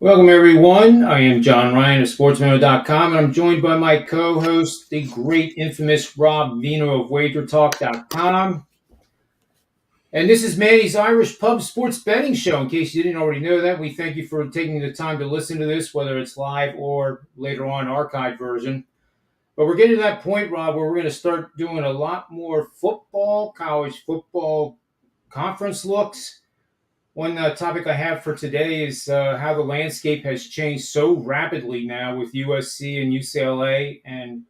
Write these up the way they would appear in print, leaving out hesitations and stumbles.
Welcome, everyone. I am John Ryan of SportsMemo.com, and I'm joined by my co-host, the great, infamous Rob Veno of Wagertalk.com. And this is Manny's Irish Pub Sports Betting Show. In case you didn't already know that, we thank you for taking the time to listen to this, whether it's live or later on archived version. But we're getting to that point, Rob, where we're going to start doing a lot more football, college football conference looks. One topic I have for today is how the landscape has changed so rapidly now with USC and UCLA. And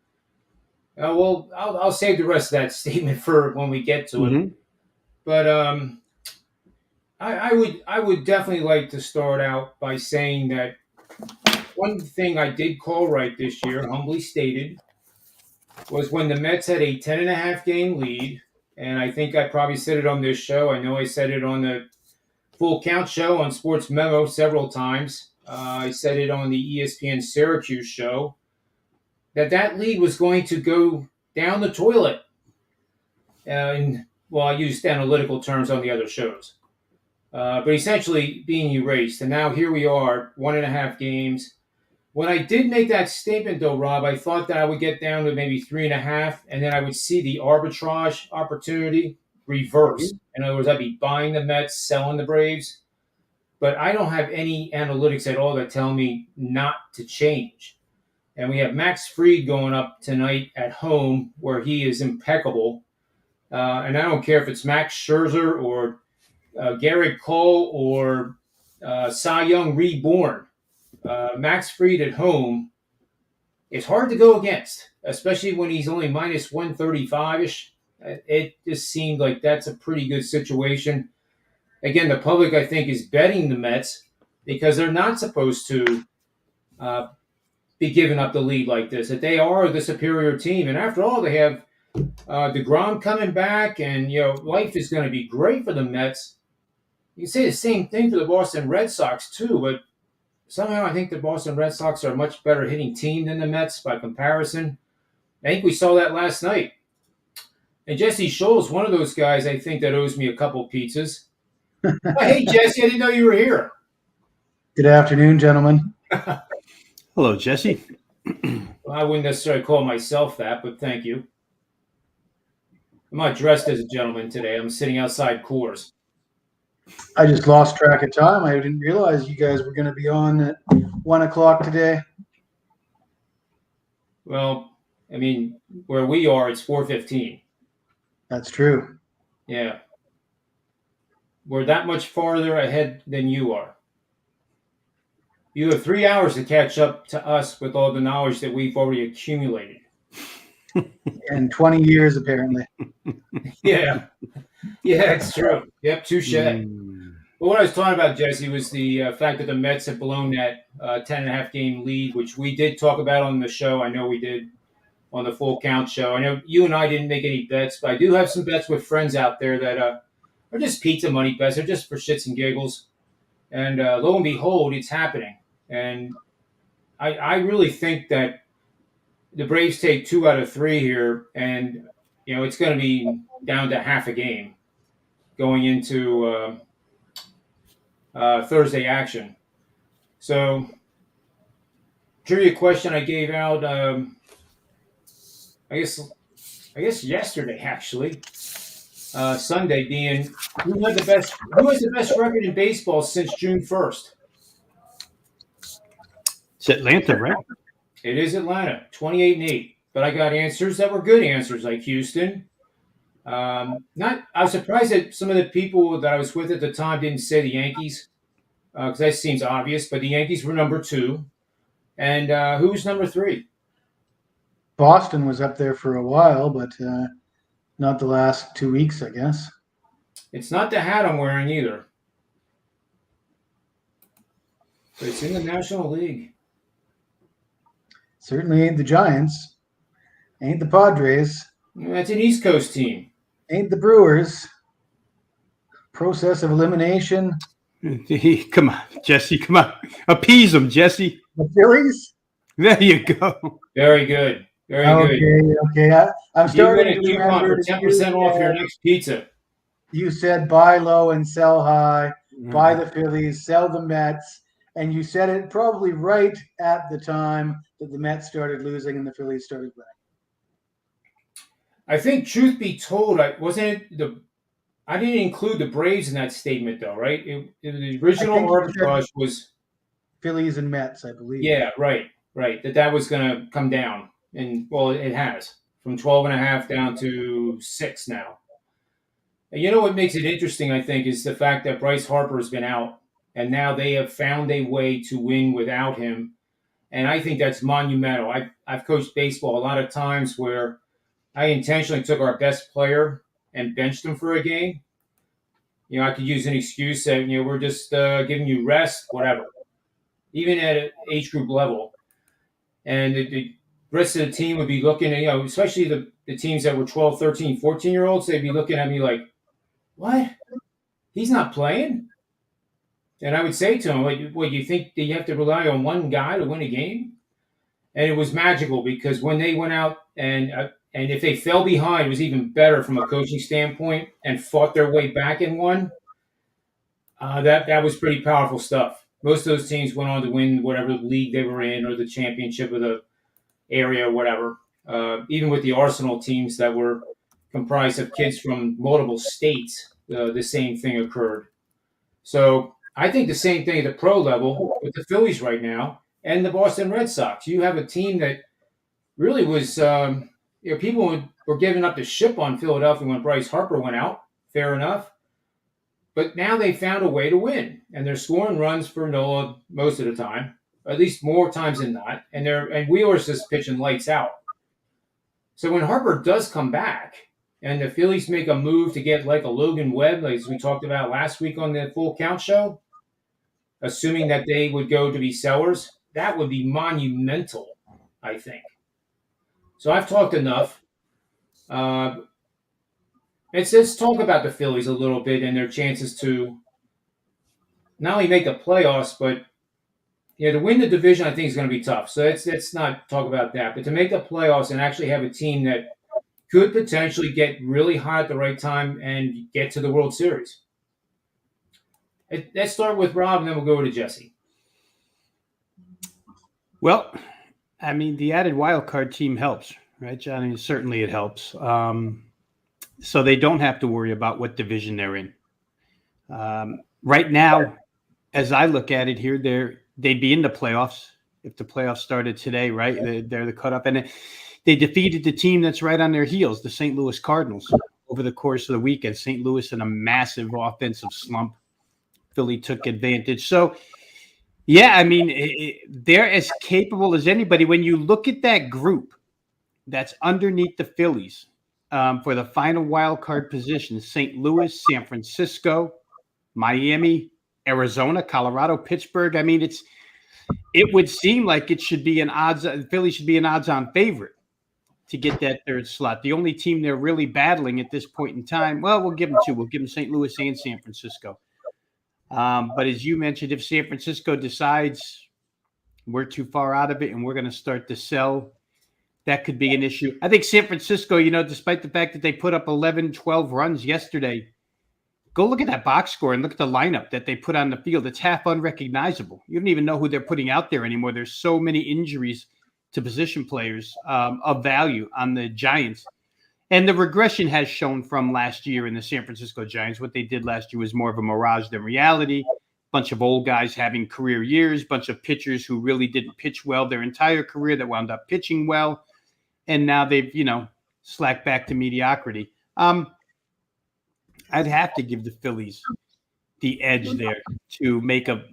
I'll save the rest of that statement for when we get to it. But I would definitely like to start out by saying that one thing I did call right this year, humbly stated, was when the Mets had a 10.5 game lead. And I think I probably said it on this show. I know I said it on the Full Count show on Sports Memo several times. I said it on the ESPN Syracuse show that lead was going to go down the toilet. And, well, I used analytical terms on the other shows. But essentially being erased. And now here we are, 1.5 games. When I did make that statement, though, Rob, I thought that I would get down to maybe 3.5, and then I would see the arbitrage opportunity reverse. In other words, I'd be buying the Mets, selling the Braves. But I don't have any analytics at all that tell me not to change. And we have Max Fried going up tonight at home where he is impeccable. And I don't care if it's Max Scherzer or Garrett Cole or Cy Young reborn. Max Fried at home is hard to go against, especially when he's only minus 135-ish. It just seemed like that's a pretty good situation. Again, the public, I think, is betting the Mets because they're not supposed to be giving up the lead like this, that they are the superior team. And after all, they have DeGrom coming back, and life is going to be great for the Mets. You can say the same thing for the Boston Red Sox, too, but somehow I think the Boston Red Sox are a much better hitting team than the Mets by comparison. I think we saw that last night. And Jesse Scholl's one of those guys, I think, that owes me a couple pizzas. Hey, Jesse, I didn't know you were here. Good afternoon, gentlemen. Hello, Jesse. Well, I wouldn't necessarily call myself that, but thank you. I'm not dressed as a gentleman today. I'm sitting outside Coors. I just lost track of time. I didn't realize you guys were going to be on at 1 o'clock today. Well, I mean, where we are, it's 4:15. That's true. Yeah. We're that much farther ahead than you are. You have 3 hours to catch up to us with all the knowledge that we've already accumulated. And 20 years, apparently. Yeah, it's true. Yep, touche. But what I was talking about, Jesse, was the fact that the Mets have blown that 10.5 game lead, which we did talk about on the show. I know we did on the Full Count show. I know you and I didn't make any bets, but I do have some bets with friends out there that are just pizza money bets. They're just for shits and giggles. And lo and behold, it's happening. And I really think that the Braves take 2 out of 3 here, and it's going to be down to half a game going into Thursday action. So, trivia question I gave out, I guess yesterday actually, Sunday being who has the best record in baseball since June 1st? It's Atlanta, right? It is Atlanta, 28-8. But I got answers that were good answers, like Houston. I was surprised that some of the people that I was with at the time didn't say the Yankees, because that seems obvious. But the Yankees were number 2, and who's number 3? Boston was up there for a while, but not the last 2 weeks, I guess. It's not the hat I'm wearing either, but it's in the National League. Certainly ain't the Giants. Ain't the Padres. That's an East Coast team. Ain't the Brewers. Process of elimination. Come on, Jesse. Come on. Appease them, Jesse. The Phillies? There you go. Very good. Very good. Okay. I'm starting to remember 10% off your next pizza. You said buy low and sell high. Buy the Phillies, sell the Mets, And you said it probably right at the time that the Mets started losing and the Phillies started winning. I think, truth be told, I didn't include the Braves in that statement, though, right? The I original think you said arbitrage was, Phillies and Mets, I believe. yeah, right. That was going to come down, and well, it has from 12.5 down to 6 now. And you know what makes it interesting, I think, is the fact that Bryce Harper has been out, and now they have found a way to win without him, and I think that's monumental. I've coached baseball a lot of times where I intentionally took our best player and benched him for a game. I could use an excuse that we're just giving you rest, whatever, even at an age group level, and the rest of the team would be looking at especially the teams that were 12, 13, 14-year-olds. They'd be looking at me like, "What? He's not playing?" And I would say to him, "What you think that you have to rely on one guy to win a game?" And it was magical because when they went out and if they fell behind, it was even better from a coaching standpoint and fought their way back and won. That was pretty powerful stuff. Most of those teams went on to win whatever league they were in or the championship of the area or whatever. Even with the Arsenal teams that were comprised of kids from multiple states, the same thing occurred. So I think the same thing at the pro level with the Phillies right now and the Boston Red Sox. You have a team that really was, people were giving up the ship on Philadelphia when Bryce Harper went out. Fair enough. But now they found a way to win, and they're scoring runs for Nola most of the time, at least more times than not. And Wheeler's just pitching lights out. So when Harper does come back, and the Phillies make a move to get like a Logan Webb, like as we talked about last week on the Full Count show, assuming that they would go to be sellers, that would be monumental, I think. So I've talked enough. Let's talk about the Phillies a little bit and their chances to not only make the playoffs, but to win the division, I think is going to be tough. So let's not talk about that. But to make the playoffs and actually have a team that could potentially get really hot at the right time and get to the World Series. Let's start with Rob, and then we'll go to Jesse. Well, I mean, the added wild card team helps, right, John? I mean, certainly it helps. So they don't have to worry about what division they're in. Right now, as I look at it here, they'd be in the playoffs if the playoffs started today, right? They're the cut up. And they defeated the team that's right on their heels, the St. Louis Cardinals, over the course of the weekend. St. Louis in a massive offensive slump. Philly took advantage. So, yeah, I mean, they're as capable as anybody. When you look at that group that's underneath the Phillies for the final wild card position, St. Louis, San Francisco, Miami, Arizona, Colorado, Pittsburgh. I mean, it would seem like it should be Philly should be an odds-on favorite to get that third slot. The only team they're really battling at this point in time, well, we'll give them two. We'll give them St. Louis and San Francisco. But as you mentioned, if San Francisco decides we're too far out of it and we're going to start to sell, that could be an issue. I think San Francisco, despite the fact that they put up 11, 12 runs yesterday, go look at that box score and look at the lineup that they put on the field. It's half unrecognizable. You don't even know who they're putting out there anymore. There's so many injuries to position players of value on the Giants. And the regression has shown from last year in the San Francisco Giants. What they did last year was more of a mirage than reality. Bunch of old guys having career years, bunch of pitchers who really didn't pitch well their entire career that wound up pitching well. And now they've, slacked back to mediocrity. I'd have to give the Phillies the edge there to make a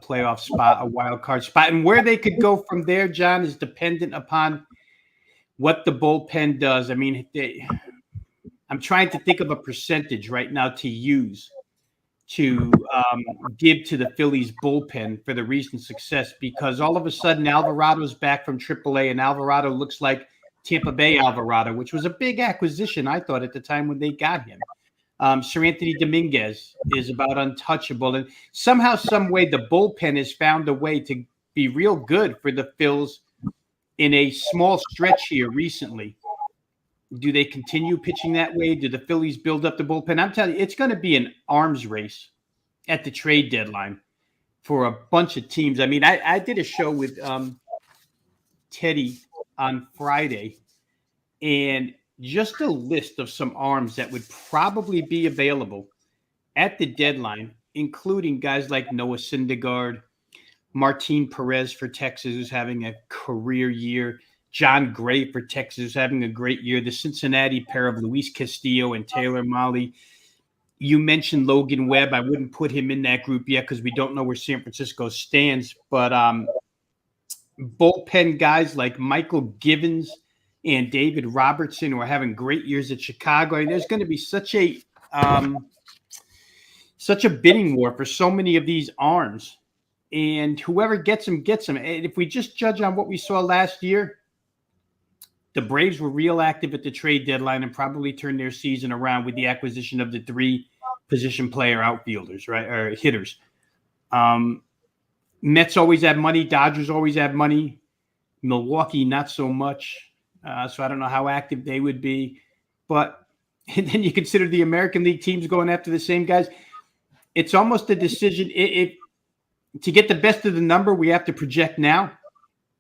playoff spot, a wild card spot. And where they could go from there, John, is dependent upon what the bullpen does. I mean, I'm trying to think of a percentage right now to use to give to the Phillies bullpen for the recent success, because all of a sudden Alvarado's back from AAA and Alvarado looks like Tampa Bay Alvarado, which was a big acquisition, I thought, at the time when they got him. Sir Anthony Dominguez is about untouchable. And somehow, some way, the bullpen has found a way to be real good for the Phils in a small stretch here recently. Do they continue pitching that way? Do the Phillies build up the bullpen? I'm telling you, it's going to be an arms race at the trade deadline for a bunch of teams. I mean, I did a show with Teddy on Friday, and just a list of some arms that would probably be available at the deadline, including guys like Noah Syndergaard, Martin Perez for Texas, who's having a career year, John Gray for Texas, who's having a great year, the Cincinnati pair of Luis Castillo and Taylor Molly. You mentioned Logan Webb. I wouldn't put him in that group yet because we don't know where San Francisco stands. But bullpen guys like Michael Givens and David Robertson, who are having great years at Chicago. I mean, there's going to be such a bidding war for so many of these arms. And whoever gets them, gets them. And if we just judge on what we saw last year, the Braves were real active at the trade deadline and probably turned their season around with the acquisition of the 3 position player outfielders, right, or hitters. Mets always have money. Dodgers always have money. Milwaukee, not so much. So I don't know how active they would be. But and then you consider the American League teams going after the same guys. It's almost a decision. To get the best of the number, we have to project now,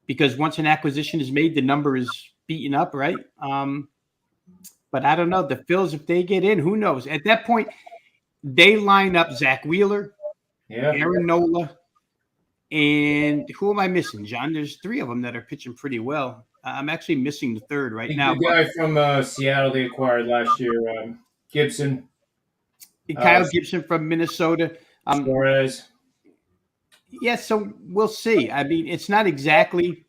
because once an acquisition is made, the number is beaten up, right? But I don't know. The Phils, if they get in, who knows? At that point, they line up Zach Wheeler, Aaron Nola, and who am I missing, John? There's 3 of them that are pitching pretty well. I'm actually missing the 3rd right now. The guy from Seattle they acquired last year, Gibson. Kyle Gibson from Minnesota. Suarez. Yeah, so we'll see. I mean, it's not exactly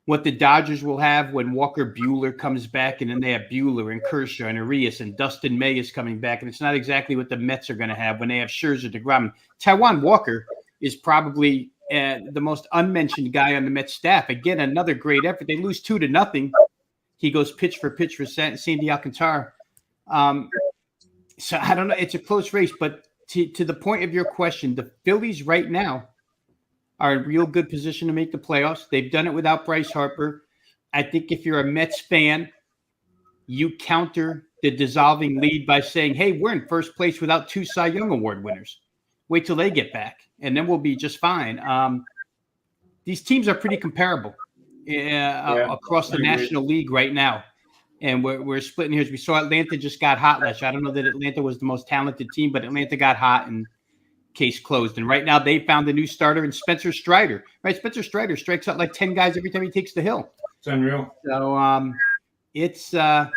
what the Dodgers will have when Walker Buehler comes back, and then they have Buehler and Kershaw and Arias, and Dustin May is coming back, and it's not exactly what the Mets are going to have when they have Scherzer, DeGrom. Taijuan Walker is probably the most unmentioned guy on the Mets staff. Again, another great effort. They lose 2-0. He goes pitch for Sandy Alcantara. So I don't know. It's a close race, but to the point of your question, the Phillies right now are in real good position to make the playoffs. They've done it without Bryce Harper. I think if you're a Mets fan, you counter the dissolving lead by saying, hey, we're in first place without 2 Cy Young Award winners. Wait till they get back, and then we'll be just fine. These teams are pretty comparable across the National League right now. And we're splitting hairs. We saw Atlanta just got hot last year. I don't know that Atlanta was the most talented team, but Atlanta got hot and case closed. And right now they found a new starter in Spencer Strider. Right, Spencer Strider strikes out like 10 guys every time he takes the hill. It's unreal. So it's an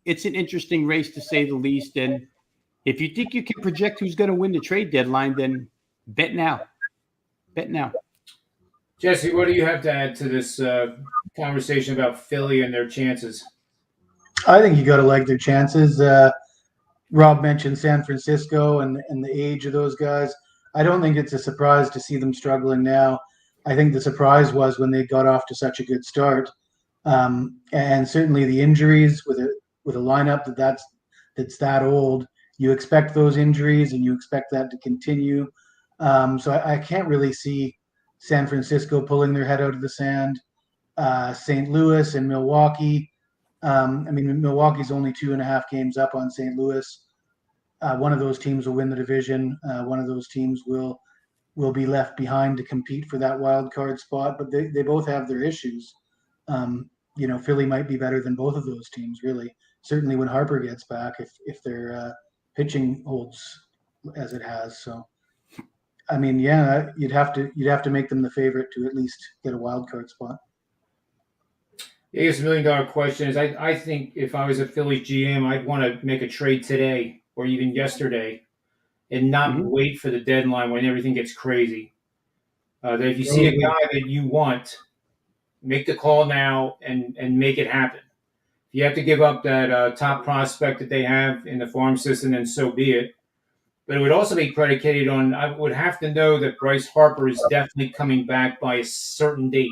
interesting race to say the least. And if you think you can project who's going to win the trade deadline, then bet now. Bet now. Jesse, what do you have to add to this conversation about Philly and their chances? I think you got to like their chances. Rob mentioned San Francisco and the age of those guys. I don't think it's a surprise to see them struggling now. I think the surprise was when they got off to such a good start, and certainly the injuries with a lineup that's that old. You expect those injuries, and you expect that to continue. So I can't really see San Francisco pulling their head out of the sand. St. Louis and Milwaukee. I mean, Milwaukee's only 2.5 games up on St. Louis. One of those teams will win the division. One of those teams will be left behind to compete for that wild card spot. But they both have their issues. Philly might be better than both of those teams, really. Certainly when Harper gets back, if their pitching holds as it has. So, I mean, yeah, you'd have to make them the favorite to at least get a wild card spot. I guess $1 million question is I think if I was a Phillies GM, I'd want to make a trade today or even yesterday and not wait for the deadline when everything gets crazy. That if you see a guy that you want, make the call now and make it happen. If you have to give up that top prospect that they have in the farm system, then so be it. But it would also be predicated on I would have to know that Bryce Harper is definitely coming back by a certain date.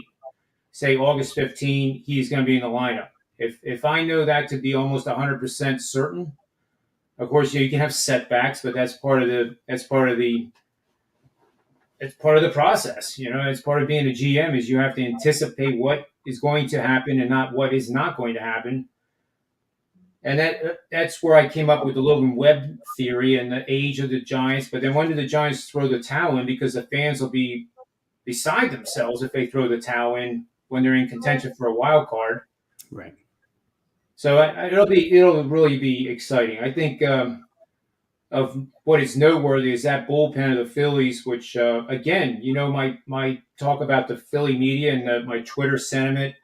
Say August 15, he's going to be in the lineup. If I know that to be almost 100% certain, of course you can have setbacks, but that's part of the process. It's part of being a GM is you have to anticipate what is going to happen and not what is not going to happen. And that's where I came up with the Logan Webb theory and the age of the Giants. But then when do the Giants throw the towel in? Because the fans will be beside themselves if they throw the towel in when they're in contention for a wild card. Right. So it'll really be exciting. I think of what is noteworthy is that bullpen of the Phillies, which again, my talk about the Philly media and my Twitter sentiment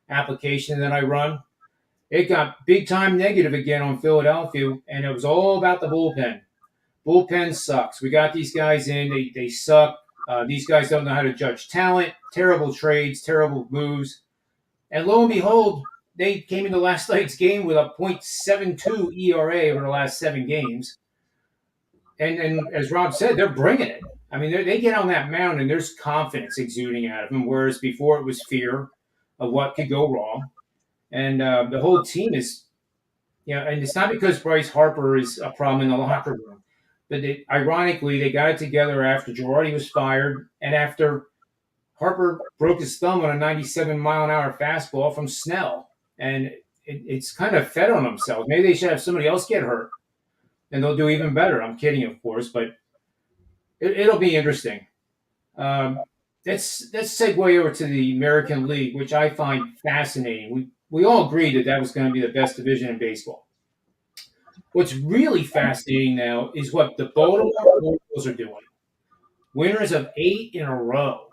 application that I run. It got big time negative again on Philadelphia, and it was all about the bullpen. Bullpen sucks. We got these guys in, they suck. These guys don't know how to judge talent. Terrible trades, terrible moves. And lo and behold, they came into last night's game with a .72 ERA over the last 7 games. And as Rob said, they're bringing it. I mean, they get on that mound and there's confidence exuding out of them, whereas before it was fear of what could go wrong. And the whole team is, and it's not because Bryce Harper is a problem in the locker room, but ironically, they got it together after Girardi was fired and after Harper broke his thumb on a 97-mile-an-hour fastball from Snell. And it's kind of fed on themselves. Maybe they should have somebody else get hurt, and they'll do even better. I'm kidding, of course, but it'll be interesting. Let's segue over to the American League, which I find fascinating. We all agreed that was going to be the best division in baseball. What's really fascinating now is what the Baltimore Orioles are doing. Winners of 8 in a row.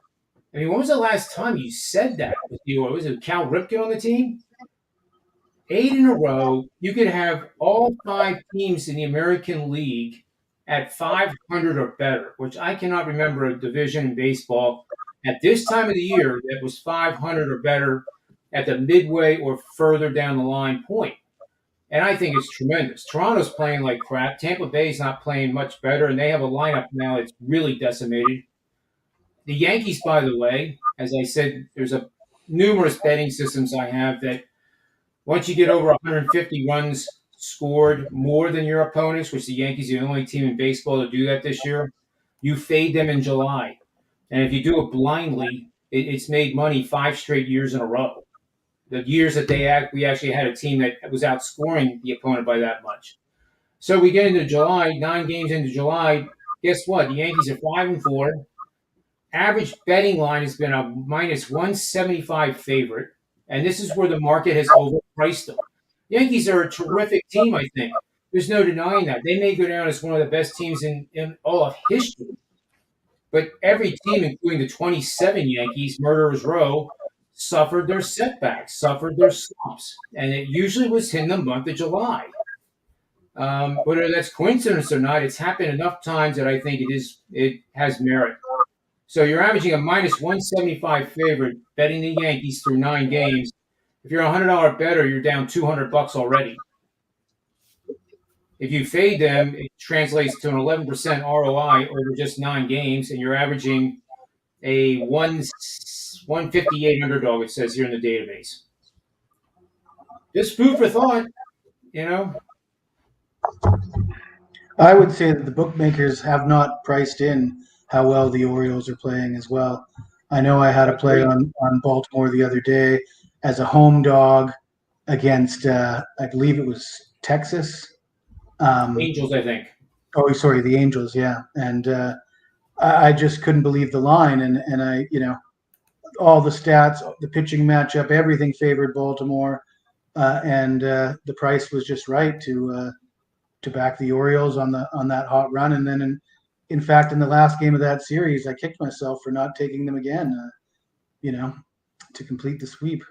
I mean, when was the last time you said that? Was it Cal Ripken on the team? 8 in a row. You could have all 5 teams in the American League at 500 or better, which I cannot remember a division in baseball at this time of the year that was 500 or better at the midway or further down the line point. And I think it's tremendous. Toronto's playing like crap. Tampa Bay's not playing much better, and they have a lineup now that's really decimated. The Yankees, by the way, as I said, there's numerous betting systems I have that once you get over 150 runs scored more than your opponents, which the Yankees are the only team in baseball to do that this year, you fade them in July. And if you do it blindly, it's made money 5 straight years in a row. The years that we actually had a team that was outscoring the opponent by that much. So we get into July, 9 games into July. Guess what? The Yankees are 5-4. Average betting line has been a -175 favorite, and this is where the market has overpriced them. The Yankees are a terrific team, I think. There's no denying that. They may go down as one of the best teams in all of history. But every team, including the 27 Yankees, Murderers Row, suffered their setbacks, suffered their slumps. And it usually was in the month of July. Whether that's coincidence or not, it's happened enough times that I think it has merit. So you're averaging a -175 favorite betting the Yankees through 9 games. If you're $100 better, you're down $200 already. If you fade them, it translates to an 11% ROI over just 9 games, and you're averaging a 158 underdog, it says here in the database. Just food for thought, I would say that the bookmakers have not priced in how well the Orioles are playing as well. I know I had a play on Baltimore the other day as a home dog against, I believe it was Texas. Angels, I think. Oh, sorry, the Angels, yeah. And I just couldn't believe the line. And I, all the stats, the pitching matchup, everything favored Baltimore. And the price was just right to back the Orioles on that hot run. And then in fact, in the last game of that series, I kicked myself for not taking them again, to complete the sweep.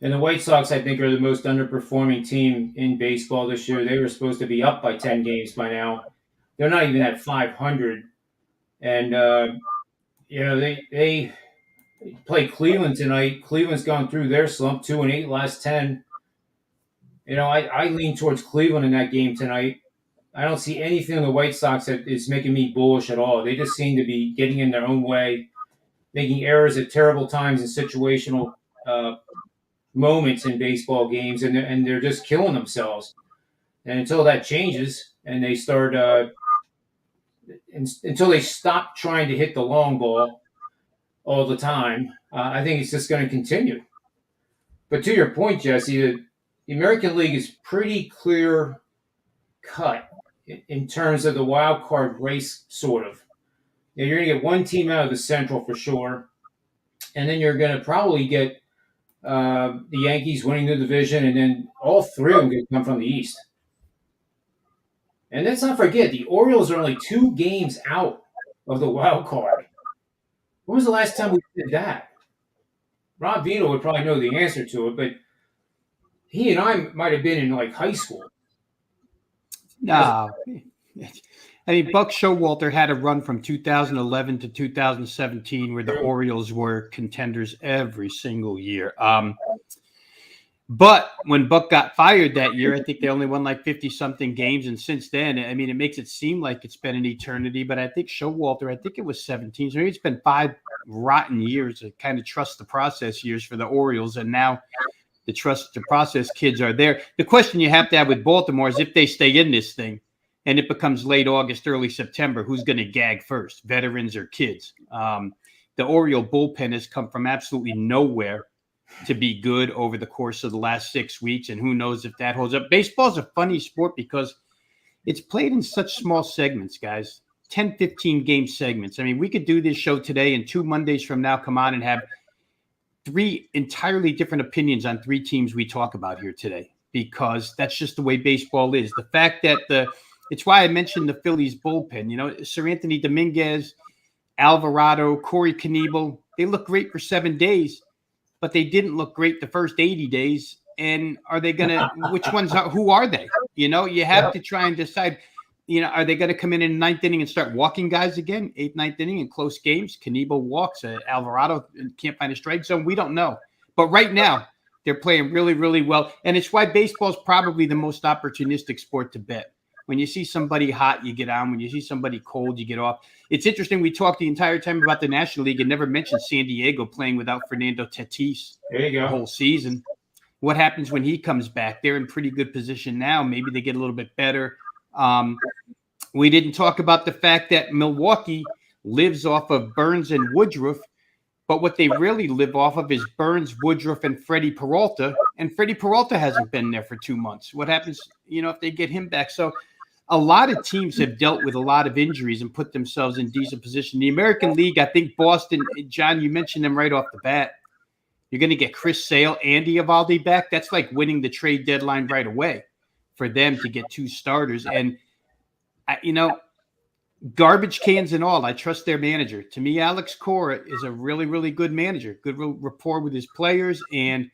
And the White Sox, I think, are the most underperforming team in baseball this year. They were supposed to be up by 10 games by now. They're not even at 500. And, they play Cleveland tonight. Cleveland's gone through their slump, 2-8 last 10. I lean towards Cleveland in that game tonight. I don't see anything in the White Sox that is making me bullish at all. They just seem to be getting in their own way, making errors at terrible times in situational moments in baseball games, and they're just killing themselves. And until that changes, and they start until they stop trying to hit the long ball all the time, I think it's just going to continue. But to your point, Jesse, the American League is pretty clear cut in terms of the wild card race, sort of. You're going to get one team out of the Central for sure, and then you're going to probably get the Yankees winning the division, and then all three of them going to come from the East. And let's not forget, the Orioles are only 2 games out of the wild card. When was the last time we did that? Rob Veno would probably know the answer to it, but he and I might have been in like high school. No. I mean, Buck Showalter had a run from 2011 to 2017 where the Orioles were contenders every single year. But when Buck got fired that year, I think they only won like 50-something games. And since then, I mean, it makes it seem like it's been an eternity. But I think Showalter, I think it was 17. So maybe it's been 5 rotten years of kind of trust the process years for the Orioles. And now the trust the process kids are there. The question you have to have with Baltimore is if they stay in this thing and it becomes late August, early September, who's going to gag first, veterans or kids? The Oriole bullpen has come from absolutely nowhere to be good over the course of the last 6 weeks. And who knows if that holds up. Baseball is a funny sport because it's played in such small segments, guys, 10, 15 game segments. I mean, we could do this show today and 2 Mondays from now, come on and have 3 entirely different opinions on 3 teams we talk about here today, because that's just the way baseball is. The fact that it's why I mentioned the Phillies bullpen, you know, Sir Anthony Dominguez, Alvarado, Corey Knebel, they look great for 7 days. But they didn't look great the first 80 days. And are they going to, who are they? You know, you have to try and decide, you know, are they going to come in the 9th inning and start walking guys again, 8th, 9th inning in close games? Knebel walks, Alvarado can't find a strike zone. We don't know. But right now, they're playing really, really well. And it's why baseball is probably the most opportunistic sport to bet. When you see somebody hot, you get on. When you see somebody cold, you get off. It's interesting. We talked the entire time about the National League and never mentioned San Diego playing without Fernando Tatis the whole season. What happens when he comes back? They're in pretty good position now. Maybe they get a little bit better. We didn't talk about the fact that Milwaukee lives off of Burns and Woodruff, but what they really live off of is Burns, Woodruff, and Freddie Peralta. And Freddie Peralta hasn't been there for 2 months. What happens, you know, if they get him back? So a lot of teams have dealt with a lot of injuries and put themselves in decent position. The American League, I think Boston, John, you mentioned them right off the bat. You're going to get Chris Sale, Andy Eovaldi back. That's like winning the trade deadline right away for them to get 2 starters. And, you know, garbage cans and all, I trust their manager. To me, Alex Cora is a really, really good manager, good rapport with his players, and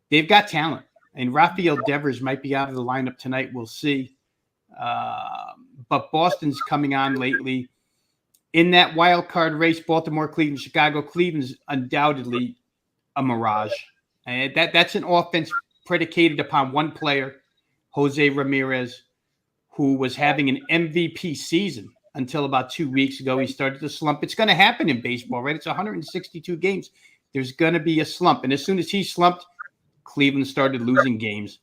they've got talent. And Rafael Devers might be out of the lineup tonight. We'll see. But Boston's coming on lately. In that wild card race, Baltimore, Cleveland, Chicago, Cleveland's undoubtedly a mirage. And that's an offense predicated upon one player, Jose Ramirez, who was having an MVP season until about 2 weeks ago. He started to slump. It's going to happen in baseball, right? It's 162 games. There's going to be a slump. And as soon as he slumped, Cleveland started losing games.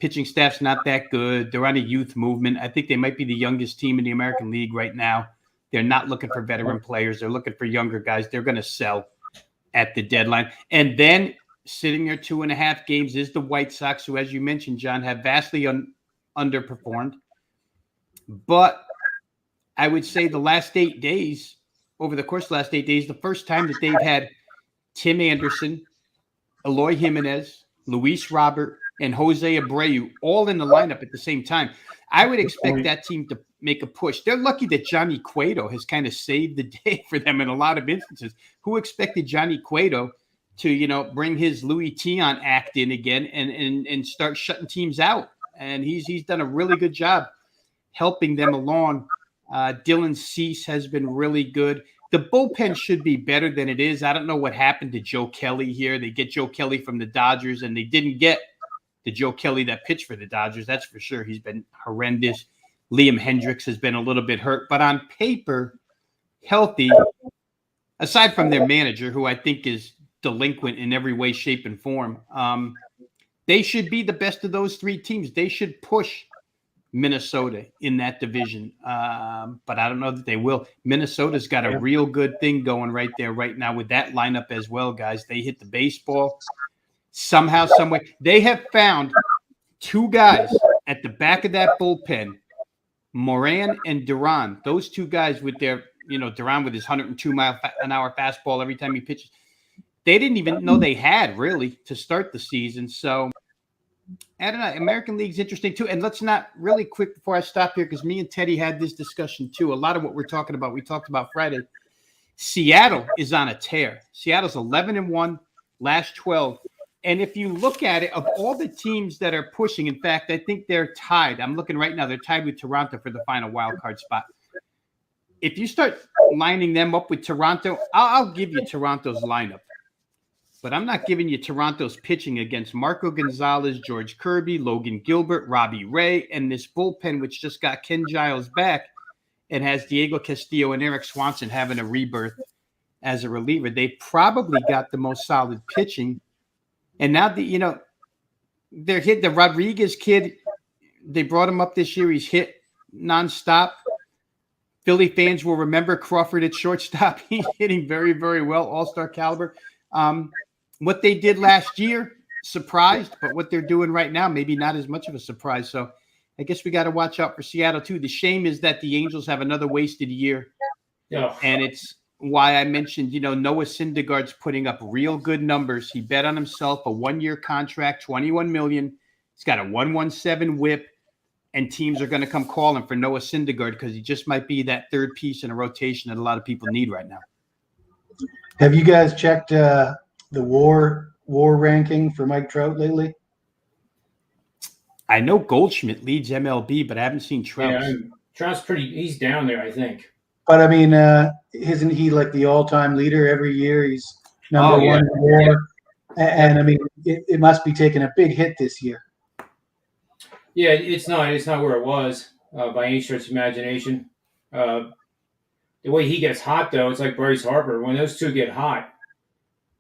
Pitching staff's not that good. They're on a youth movement. I think they might be the youngest team in the American League right now. They're not looking for veteran players. They're looking for younger guys. They're going to sell at the deadline. And then sitting there 2.5 games is the White Sox, who, as you mentioned, John, have vastly underperformed. But I would say the last 8 days, over the course of the last 8 days, the first time that they've had Tim Anderson, Eloy Jimenez, Luis Robert, and Jose Abreu all in the lineup at the same time. I would expect that team to make a push. They're lucky that Johnny Cueto has kind of saved the day for them in a lot of instances. Who expected Johnny Cueto to, you know, bring his Louis Tion act in again and start shutting teams out? And he's done a really good job helping them along. Dylan Cease has been really good. The bullpen should be better than it is. I don't know what happened to Joe Kelly here. They get Joe Kelly from the Dodgers, and they didn't get the Joe Kelly that pitched for the Dodgers. That's for sure. He's been horrendous. Liam Hendricks has been a little bit hurt, but on paper, healthy, aside from their manager, who I think is delinquent in every way, shape, and form. They should be the best of those 3 teams. They should push Minnesota in that division. But I don't know that they will. Minnesota's got a real good thing going right there right now with that lineup as well, guys. They hit the baseball somehow, some way. They have found two guys at the back of that bullpen, Moran and Duran, those two guys with their, Duran with his 102-mile-an-hour fastball every time he pitches, they didn't even know they had really to start the season. So I don't know. American League's interesting too. And let's not really quick before I stop here, because me and Teddy had this discussion too. A lot of what we're talking about, we talked about Friday. Seattle is on a tear. Seattle's 11-1, last 12. And if you look at it, of all the teams that are pushing, in fact, I think they're tied. I'm looking right now. They're tied with Toronto for the final wild card spot. If you start lining them up with Toronto, I'll give you Toronto's lineup. But I'm not giving you Toronto's pitching against Marco Gonzalez, George Kirby, Logan Gilbert, Robbie Ray, and this bullpen, which just got Ken Giles back and has Diego Castillo and Eric Swanson having a rebirth as a reliever. They probably got the most solid pitching. And now, they're hit the Rodriguez kid. They brought him up this year. He's hit nonstop. Philly fans will remember Crawford at shortstop. He's hitting very, very well, all-star caliber. What they did last year, surprised, but what they're doing right now, maybe not as much of a surprise. So I guess we got to watch out for Seattle too. The shame is that the Angels have another wasted year. Yeah. And it's why I mentioned, Noah Syndergaard's putting up real good numbers. He bet on himself, a 1-year contract, $21 million. He's got a 1.17 whip, and teams are going to come calling for Noah Syndergaard because he just might be that third piece in a rotation that a lot of people need right now. Have you guys checked the WAR ranking for Mike Trout lately? I know Goldschmidt leads MLB, but I haven't seen Trout. Yeah, Trout's he's down there, I think. But I mean, isn't he like the all-time leader every year? He's number one in WAR. And I mean, it must be taking a big hit this year. Yeah, it's not where it was by any stretch of imagination. The way he gets hot, though, it's like Bryce Harper. When those two get hot,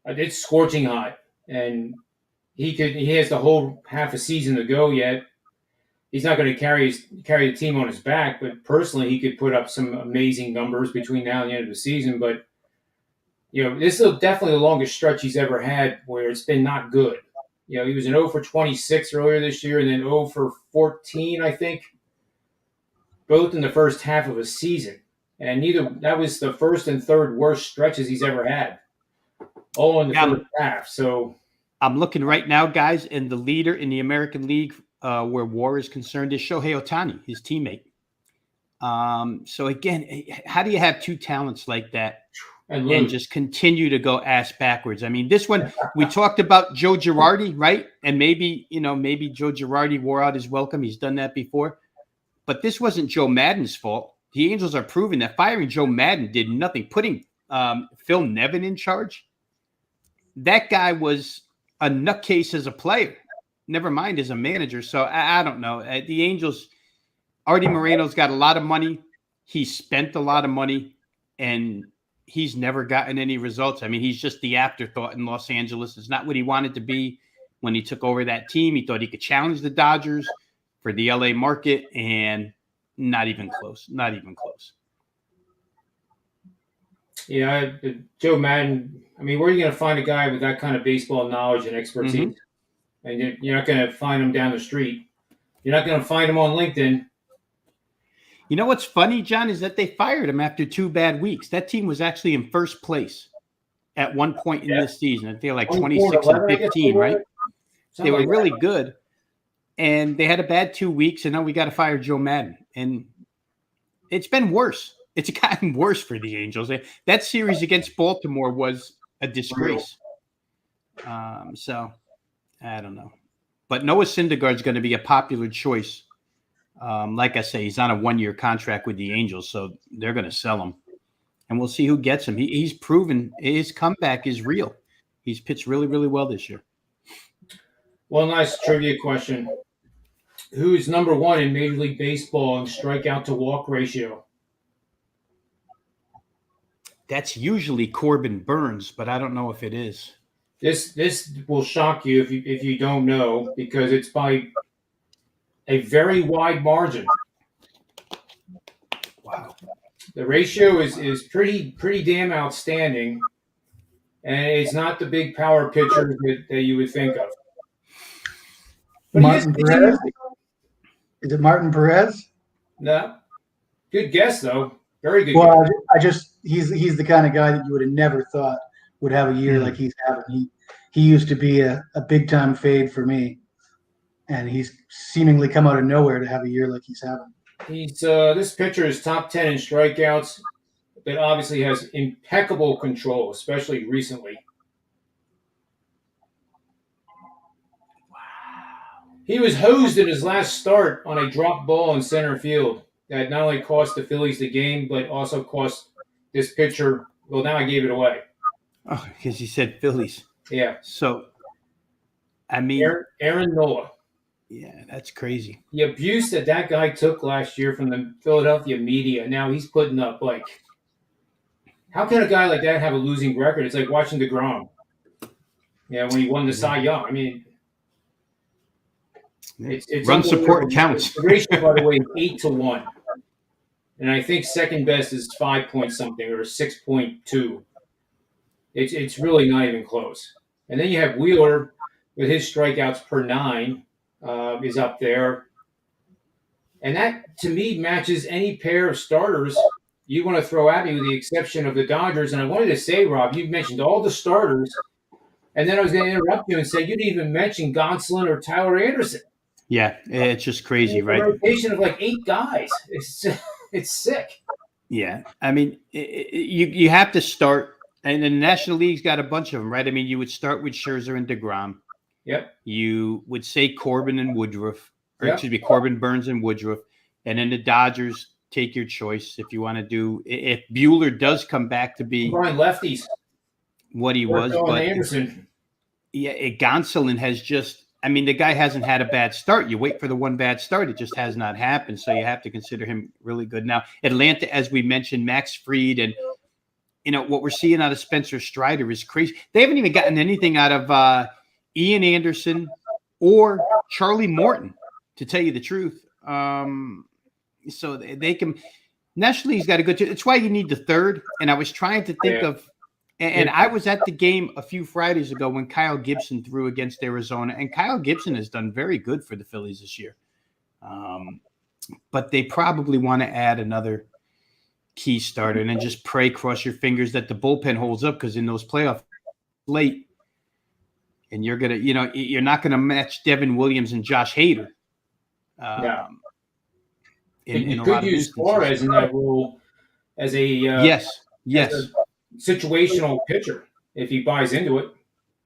it's scorching hot, and he has the whole half a season to go yet. He's not going to carry the team on his back, but personally, he could put up some amazing numbers between now and the end of the season. But this is definitely the longest stretch he's ever had where it's been not good. He was an 0 for 26 earlier this year, and then 0 for 14, I think, both in the first half of a season. And that was the first and third worst stretches he's ever had, all in the first half. So I'm looking right now, guys, and the leader in the American League where WAR is concerned is Shohei Ohtani, his teammate. So again, how do you have two talents like that and just continue to go ass backwards? I mean, this one, we talked about Joe Girardi, right? And maybe Joe Girardi wore out his welcome. He's done that before. But this wasn't Joe Madden's fault. The Angels are proving that firing Joe Madden did nothing. Putting Phil Nevin in charge, that guy was a nutcase as a player, never mind as a manager. So I don't know. The Angels, Artie Moreno's got a lot of money. He spent a lot of money, and he's never gotten any results. I mean, he's just the afterthought in Los Angeles. It's not what he wanted to be when he took over that team. He thought he could challenge the Dodgers for the LA market, and not even close. Not even close. Yeah, Joe Madden. I mean, where are you going to find a guy with that kind of baseball knowledge and expertise? Mm-hmm. And you're not going to find him down the street. You're not going to find him on LinkedIn. You know what's funny, John, is that they fired him after 2 bad weeks. That team was actually in first place at one point in this season. I feel like 26 and 15, right? They were really good. And they had a bad 2 weeks, and now we got to fire Joe Madden. And it's been worse. It's gotten worse for the Angels. That series against Baltimore was a disgrace. So, I don't know. But Noah Syndergaard's going to be a popular choice. Like I say, he's on a 1-year contract with the Angels, so they're going to sell him. And we'll see who gets him. He's proven his comeback is real. He's pitched really, really well this year. Well, nice trivia question. Who is number 1 in Major League Baseball in strikeout to walk ratio? That's usually Corbin Burns, but I don't know if it is. This will shock you if you don't know, because it's by a very wide margin. Wow. The ratio is pretty damn outstanding, and it's not the big power pitcher that you would think of. But Martin Perez? Is it Martin Perez? No. Good guess, though. Very good Well, guess. he's the kind of guy that you would have never thought would have a year like he's having. He used to be a big time fade for me, and he's seemingly come out of nowhere to have a year like he's having. He's this pitcher is top 10 in strikeouts, but obviously has impeccable control, especially recently. He was hosed in his last start on a drop ball in center field that not only cost the Phillies the game, but also cost this pitcher. Well, now I gave it away. Oh, because he said Phillies. Yeah. So, I mean, Aaron Nola. Yeah, that's crazy. The abuse that guy took last year from the Philadelphia media. Now he's putting up how can a guy like that have a losing record? It's like watching DeGrom. Yeah, when he won the Cy Young. I mean, it's run support counts. The ratio, by the way, is 8-1, and I think second best is 5 point something or 6.2. It's really not even close. And then you have Wheeler with his strikeouts per 9 is up there, and that to me matches any pair of starters you want to throw at me, with the exception of the Dodgers. And I wanted to say, Rob, you mentioned all the starters, and then I was going to interrupt you and say you didn't even mention Gonsolin or Tyler Anderson. Yeah, it's just crazy, right? A rotation of 8 guys. It's sick. Yeah, I mean, you have to start, and the National League's got a bunch of them, right? I mean, you would start with Scherzer and DeGrom. Yep. You would say Corbin and Woodruff, or Yep. excuse me, Corbin, Burns, and Woodruff, and then the Dodgers. Take your choice if you want to do. If Bueller does come back to be Brian lefties, what he was, but Anderson. Yeah, Gonsolin has just. I mean, the guy hasn't had a bad start. You wait for the one bad start; it just has not happened. So you have to consider him really good. Now, Atlanta, as we mentioned, Max Fried, and what we're seeing out of Spencer Strider is crazy. They haven't even gotten anything out of Ian Anderson or Charlie Morton, to tell you the truth. So they can. National League's got a good. It's why you need the third. And I was trying to think of, and I was at the game a few Fridays ago when Kyle Gibson threw against Arizona, and Kyle Gibson has done very good for the Phillies this year. But they probably want to add another key starter and then just pray, cross your fingers that the bullpen holds up, because in those playoffs late, and you're gonna, you're not gonna match Devin Williams and Josh Hader. You could use Suarez in that role as a yes, as a situational pitcher if he buys into it.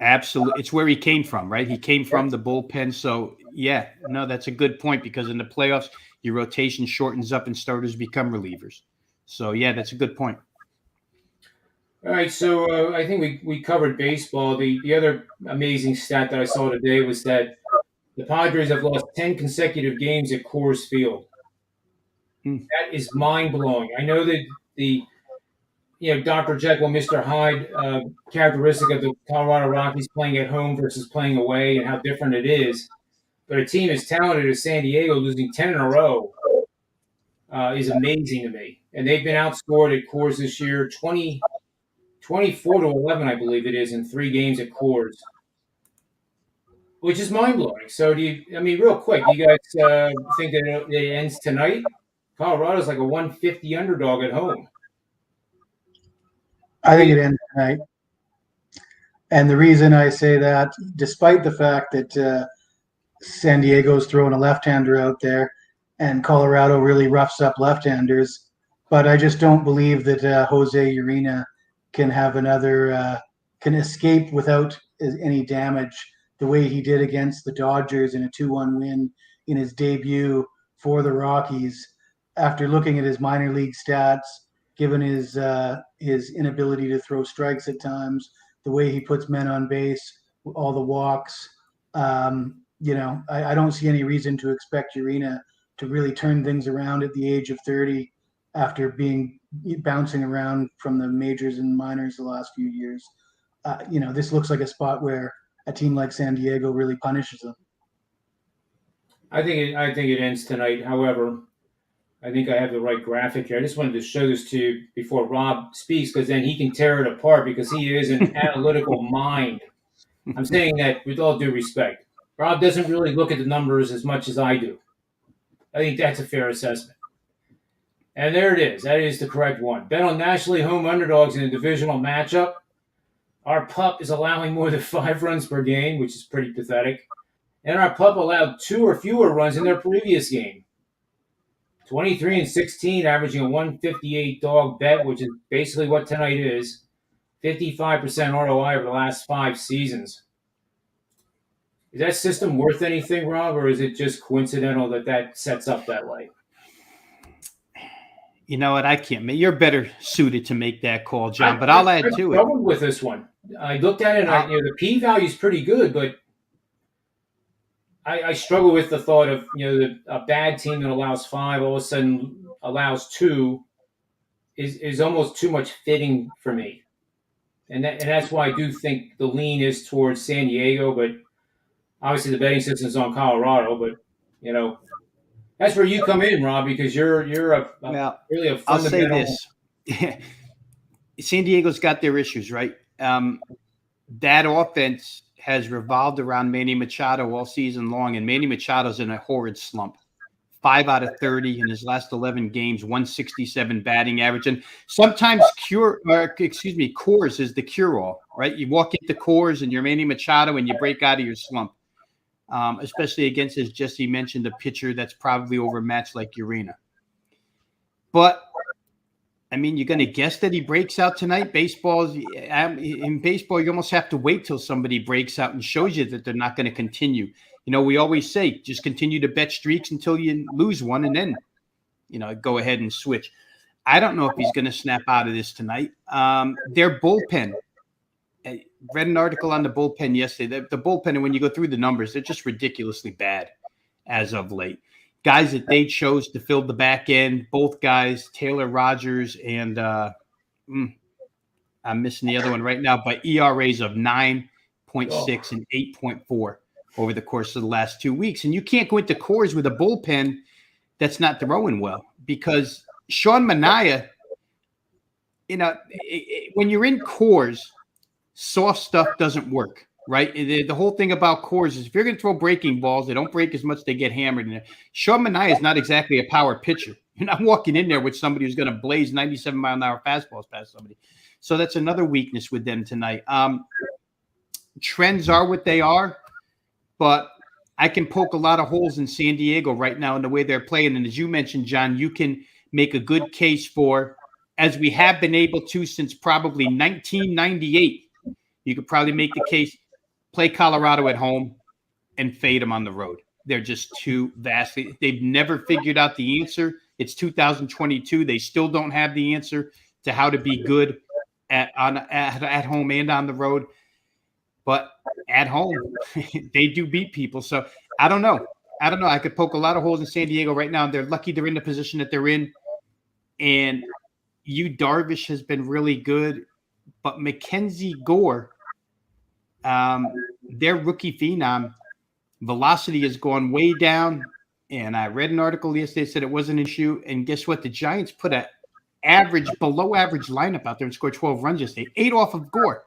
Absolutely, it's where he came from, right? He came from the bullpen, so yeah, no, that's a good point, because in the playoffs, your rotation shortens up and starters become relievers. So yeah, that's a good point. All right, so I think we covered baseball. The other amazing stat that I saw today was that the Padres have lost 10 consecutive games at Coors Field. That is mind-blowing. I know that the Dr. Jekyll, Mr. Hyde characteristic of the Colorado Rockies playing at home versus playing away and how different it is. But a team as talented as San Diego losing 10 in a row is amazing to me. And they've been outscored at Coors this year, 24-11, I believe it is, in 3 games at Coors, which is mind-blowing. So real quick, do you guys think that it ends tonight? Colorado's like a 150 underdog at home. I think it ends tonight. And the reason I say that, despite the fact that San Diego's throwing a left-hander out there and Colorado really roughs up left-handers, but I just don't believe that Jose Urena can have can escape without any damage the way he did against the Dodgers in a 2-1 win in his debut for the Rockies. After looking at his minor league stats, given his inability to throw strikes at times, the way he puts men on base, all the walks, I don't see any reason to expect Urena to really turn things around at the age of 30 after bouncing around from the majors and minors the last few years. This looks like a spot where a team like San Diego really punishes them. I think it ends tonight. However, I think I have the right graphic here. I just wanted to show this to you before Rob speaks, because then he can tear it apart, because he is an analytical mind. I'm saying that with all due respect. Rob doesn't really look at the numbers as much as I do. I think that's a fair assessment. And there it is. That is the correct one. Bet on nationally home underdogs in a divisional matchup. Our pup is allowing more than 5 runs per game, which is pretty pathetic. And our pup allowed 2 or fewer runs in their previous game. 23-16, averaging a 158 dog bet, which is basically what tonight is. 55% ROI over the last 5 seasons. Is that system worth anything, Rob, or is it just coincidental that sets up that way? You know what? I can't. You're better suited to make that call, John. But I'll add to it. I struggled with this one. I looked at it, and the P value is pretty good, but I struggle with the thought of a bad team that allows 5 all of a sudden allows 2 is almost too much fitting for me, and that's why I do think the lean is towards San Diego, but obviously the betting system is on Colorado, but that's where you come in, Rob, because you're really a fundamental. I'll say this: San Diego's got their issues, right? That offense has revolved around Manny Machado all season long, and Manny Machado's in a horrid slump. 5 out of 30 in his last 11 games, 167 batting average. And sometimes Coors is the cure-all, right? You walk into Coors and you're Manny Machado and you break out of your slump, especially against, as Jesse mentioned, a pitcher that's probably overmatched like Urena. But I mean, you're going to guess that he breaks out tonight? In baseball, you almost have to wait till somebody breaks out and shows you that they're not going to continue. We always say, just continue to bet streaks until you lose one and then, go ahead and switch. I don't know if he's going to snap out of this tonight. Their bullpen, I read an article on the bullpen yesterday. The bullpen, and when you go through the numbers, they're just ridiculously bad as of late. Guys that they chose to fill the back end, both guys, Taylor Rogers and I'm missing the other one right now, but ERAs of 9.6 and 8.4 over the course of the last 2 weeks. And you can't go into Coors with a bullpen that's not throwing well, because Sean Manaea, when you're in Coors, soft stuff doesn't work. Right. The whole thing about Coors is if you're going to throw breaking balls, they don't break as much. They get hammered in there. Sean Manaea is not exactly a power pitcher. You're not walking in there with somebody who's going to blaze 97-mile-an-hour fastballs past somebody. So that's another weakness with them tonight. Trends are what they are, but I can poke a lot of holes in San Diego right now in the way they're playing. And as you mentioned, John, you can make a good case for, as we have been able to since probably 1998, you could probably make the case, play Colorado at home and fade them on the road. They're just too vastly. They've never figured out the answer. It's 2022. They still don't have the answer to how to be good at home and on the road. But at home, they do beat people. So I don't know. I could poke a lot of holes in San Diego right now. They're lucky they're in the position that they're in. And Darvish has been really good. But Mackenzie Gore, their rookie phenom, velocity has gone way down. And I read an article yesterday that said it wasn't an issue. And guess what? The Giants put a below average lineup out there and scored 12 runs yesterday, 8 off of Gore.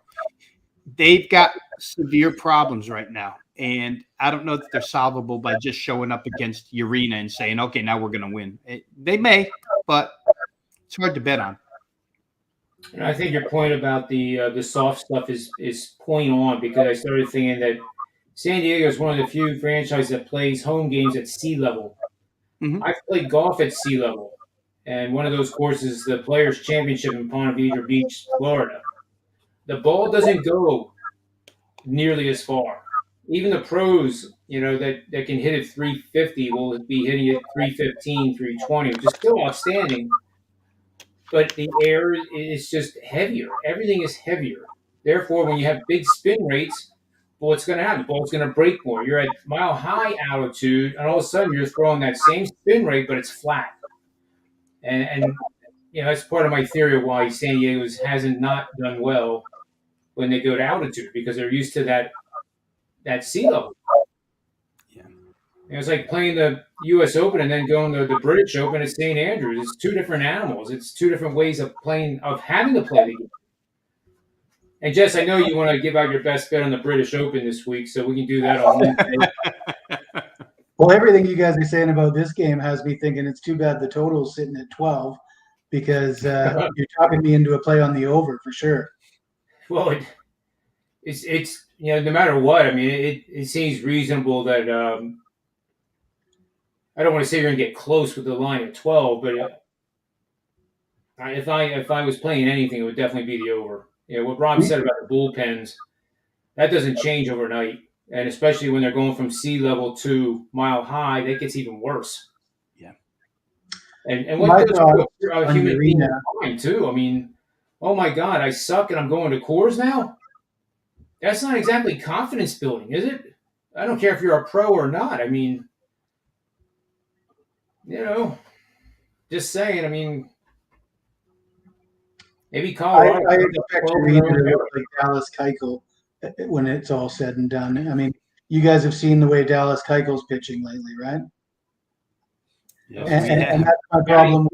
They've got severe problems right now. And I don't know that they're solvable by just showing up against Urena and saying, okay, now we're going to win. They may, but it's hard to bet on. And I think your point about the soft stuff is point on, because I started thinking that San Diego is one of the few franchises that plays home games at sea level. Mm-hmm. I've played golf at sea level, and one of those courses is the Players' Championship in Ponte Vedra Beach, Florida. The ball doesn't go nearly as far. Even the pros, that can hit it 350 will be hitting it 315, 320, which is still outstanding. But the air is just heavier. Everything is heavier. Therefore, when you have big spin rates, what's going to happen? The ball's going to break more. You're at mile-high altitude, and all of a sudden you're throwing that same spin rate, but it's flat. And that's part of my theory of why San Diego hasn't not done well when they go to altitude, because they're used to that sea level. Yeah. It's like playing the U.S. Open and then going to the British Open at St. Andrews. It's two different animals. It's two different ways of having to play the game. And Jess, I know you want to give out your best bet on the British Open this week, so we can do that on Wednesday. Well, everything you guys are saying about this game has me thinking it's too bad the total's sitting at 12 because you're talking me into a play on the over for sure. Well, it's no matter what. I mean, it seems reasonable that I don't want to say you're going to get close with the line at 12, but if I was playing anything, it would definitely be the over. What Rob said about the bullpens, that doesn't change overnight. And especially when they're going from sea level to mile high, that gets even worse. Yeah. And what goes through a human being's mind too? I mean, oh my God, I suck and I'm going to Coors now? That's not exactly confidence building, is it? I don't care if you're a pro or not. I mean, just saying. I mean, maybe Colorado. I expect Arena to look like Dallas Keuchel when it's all said and done. I mean, you guys have seen the way Dallas Keuchel's pitching lately, right? Yes, and that's my problem.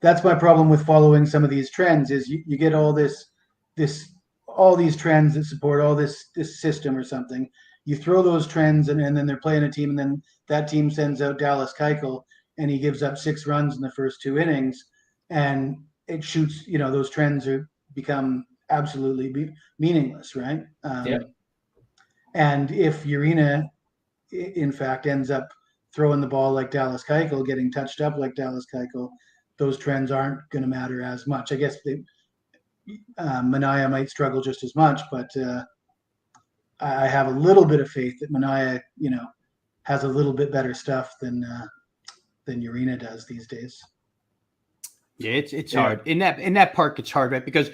That's my problem with following some of these trends. Is you get all these trends that support all this system or something. You throw those trends, and then they're playing a team, and then that team sends out Dallas Keuchel, and he gives up 6 runs in the first 2 innings, and it shoots. Those trends become absolutely meaningless, right? And if Urena, in fact, ends up throwing the ball like Dallas Keuchel, getting touched up like Dallas Keuchel, those trends aren't going to matter as much. I guess Mejia might struggle just as much, but I have a little bit of faith that Mejia, has a little bit better stuff than Urena does these days. Yeah, it's hard in that park. It's hard, right? Because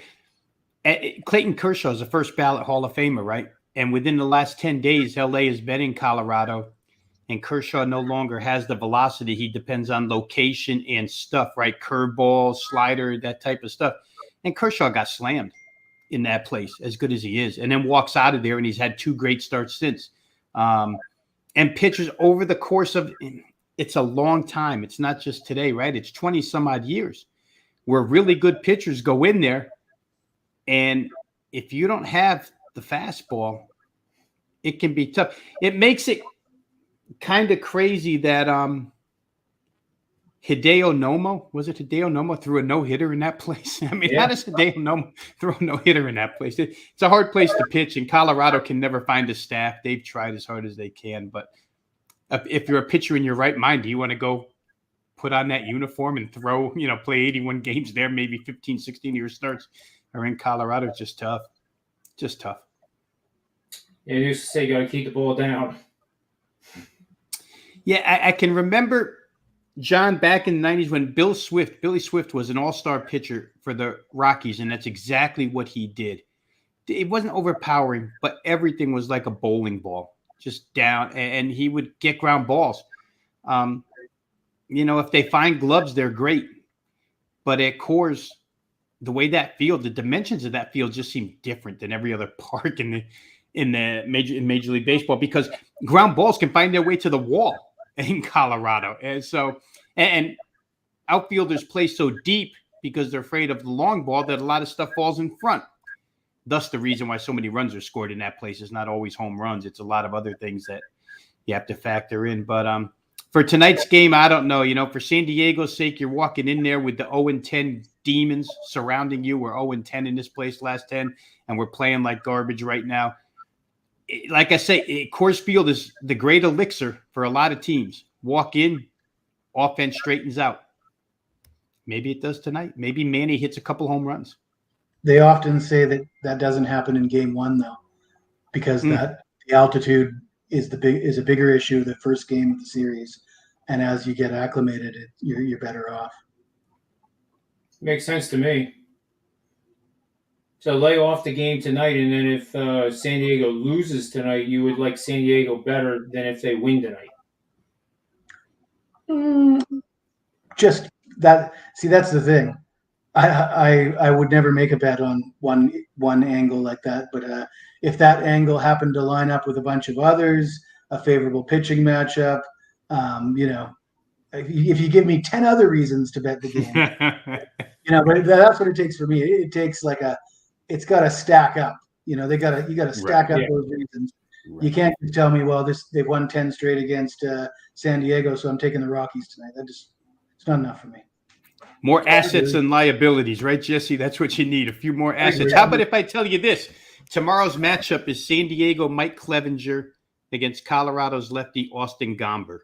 Clayton Kershaw is a first ballot Hall of Famer, right? And within the last 10 days, LA has been in Colorado, and Kershaw no longer has the velocity. He depends on location and stuff, right? Curveball, slider, that type of stuff. And Kershaw got slammed in that place, as good as he is, and then walks out of there, and he's had 2 great starts since. And pitchers over the course of it's a long time. It's not just today, right? It's 20 some odd years where really good pitchers go in there, and if you don't have the fastball, it can be tough. It makes it kind of crazy that Hideo Nomo threw a no-hitter in that place? I mean, how does Hideo Nomo throw a no-hitter in that place? It's a hard place to pitch, and Colorado can never find a staff. They've tried as hard as they can, but if you're a pitcher in your right mind, do you want to go put on that uniform and throw, play 81 games there, maybe 15, 16 year starts are in Colorado? It's just tough. Just tough. Yeah, you used to say you got to keep the ball down. Yeah, I can remember, John, back in the 90s when Billy Swift was an all-star pitcher for the Rockies, and that's exactly what he did. It wasn't overpowering, but everything was like a bowling ball, just down, and he would get ground balls. If they find gloves, they're great. But at Coors, the way that field, the dimensions of that field just seem different than every other park in Major League Baseball, because ground balls can find their way to the wall in Colorado. And outfielders play so deep because they're afraid of the long ball that a lot of stuff falls in front. Thus the reason why so many runs are scored in that place is not always home runs. It's a lot of other things that you have to factor in. But for tonight's game, I don't know. For San Diego's sake, you're walking in there with the 0-10 demons surrounding you. We're 0-10 in this place last 10, and we're playing like garbage right now. Like I say, Coors Field is the great elixir for a lot of teams. Walk in, offense straightens out. Maybe it does tonight. Maybe Manny hits a couple home runs. They often say that doesn't happen in game 1, though, because the altitude is a bigger issue the first game of the series, and as you get acclimated, you're better off. Makes sense to me. So lay off the game tonight, and then if San Diego loses tonight, you would like San Diego better than if they win tonight. Just that. See, that's the thing. I would never make a bet on one angle like that. But if that angle happened to line up with a bunch of others, a favorable pitching matchup, if you give me 10 other reasons to bet the game, but that's what it takes for me. It takes it's got to stack up. You got to stack up those reasons. Right. You can't just tell me, well, they've won 10 straight against San Diego, so I'm taking the Rockies tonight. It's not enough for me. More assets than liabilities, right, Jesse? That's what you need. A few more assets. How about if I tell you this? Tomorrow's matchup is San Diego Mike Clevenger against Colorado's lefty Austin Gomber.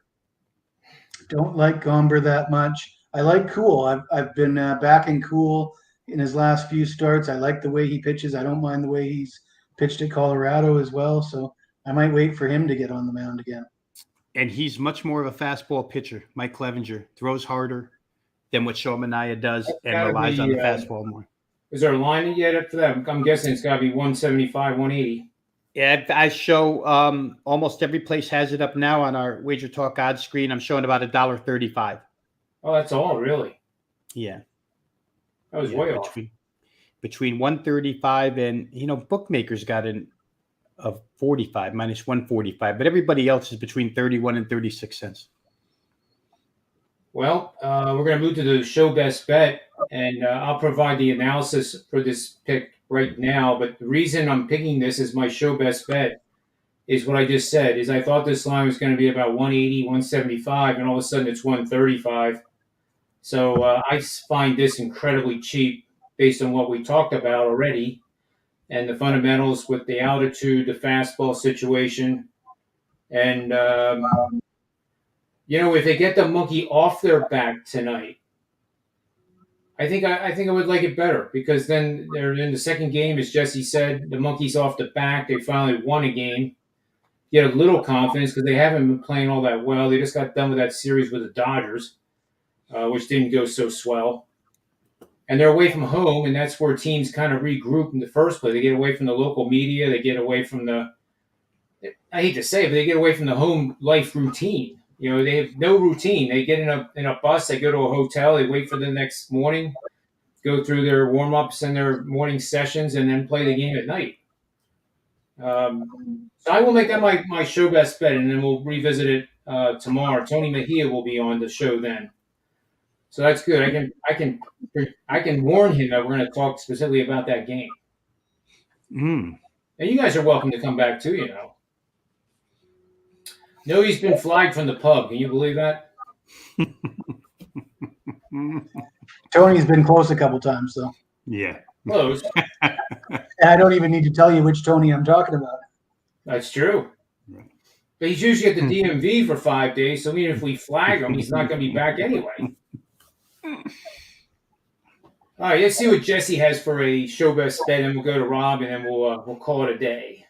Don't like Gomber that much. I like Cool. I've been backing Cool in his last few starts. I like the way he pitches. I don't mind the way he's pitched at Colorado as well. So I might wait for him to get on the mound again. And he's much more of a fastball pitcher. Mike Clevenger throws harder than what Mejia does and relies on the fastball more. Is there a line yet up for that? I'm guessing it's got to be 175, 180. Yeah, I show almost every place has it up now on our Wager Talk odds screen. I'm showing about $1.35. Oh, that's all, really? Yeah. That was way off. Between 135 and, bookmakers got in of 45, minus 145. But everybody else is between 31 and 36 cents. Well, we're going to move to the show best bet, and I'll provide the analysis for this pick right now. But the reason I'm picking this as my show best bet is what I just said, is I thought this line was going to be about 180, 175, and all of a sudden it's 135. So I find this incredibly cheap based on what we talked about already and the fundamentals with the altitude, the fastball situation. And, if they get the monkey off their back tonight, I think I would like it better, because then they're in the second game, as Jesse said, the monkey's off the back. They finally won a game. Get a little confidence because they haven't been playing all that well. They just got done with that series with the Dodgers, which didn't go so swell. And they're away from home, and that's where teams kind of regroup in the first place. They get away from the local media. They get away from I hate to say it, but they get away from the home life routine. They have no routine. They get in a bus, they go to a hotel, they wait for the next morning, go through their warm-ups and their morning sessions, and then play the game at night. So I will make that my show best bet, and then we'll revisit it tomorrow. Tony Mejia will be on the show then. So that's good. I can warn him that we're going to talk specifically about that game. And you guys are welcome to come back too, No, he's been flagged from the pub. Can you believe that? Tony's been close a couple times, though. Yeah. Close. I don't even need to tell you which Tony I'm talking about. That's true. But he's usually at the DMV for 5 days, so even if we flag him, he's not going to be back anyway. All right, let's see what Jesse has for a show best bet, and we'll go to Rob, and then we'll call it a day.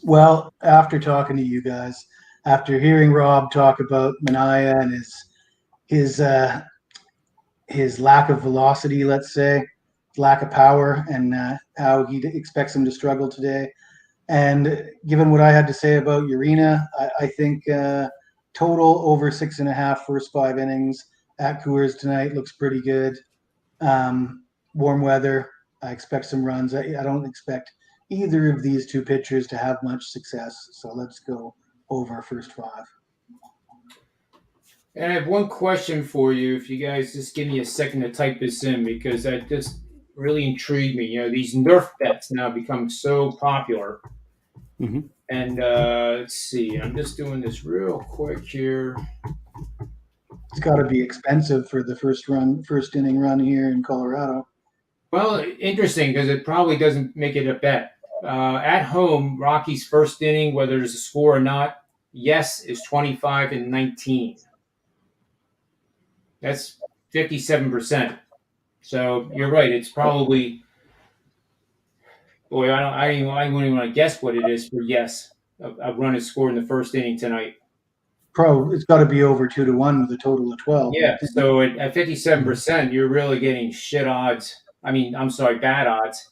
Well, after talking to you guys, after hearing Rob talk about Manaya and his lack of velocity, let's say, lack of power, and how he expects him to struggle today, and given what I had to say about Urena, I think total over 6.5 first 5 innings at Coors tonight looks pretty good. Warm weather, I expect some runs. I don't expect either of these two pitchers to have much success. So let's go over first 5. And I have one question for you. If you guys just give me a second to type this in, because that just really intrigued me. These Nerf bets now become so popular. Mm-hmm. And let's see. I'm just doing this real quick here. It's got to be expensive for the first inning run here in Colorado. Well, interesting, because it probably doesn't make it a bet. At home, Rockies' first inning, whether there's a score or not, yes, is 25-19. That's 57%. So you're right. It's probably, boy, I wouldn't even want to guess what it is for yes. A run is scored in the first inning tonight. It's got to be over 2-1 with a total of 12. Yeah. So at 57%, you're really getting shit odds. Bad odds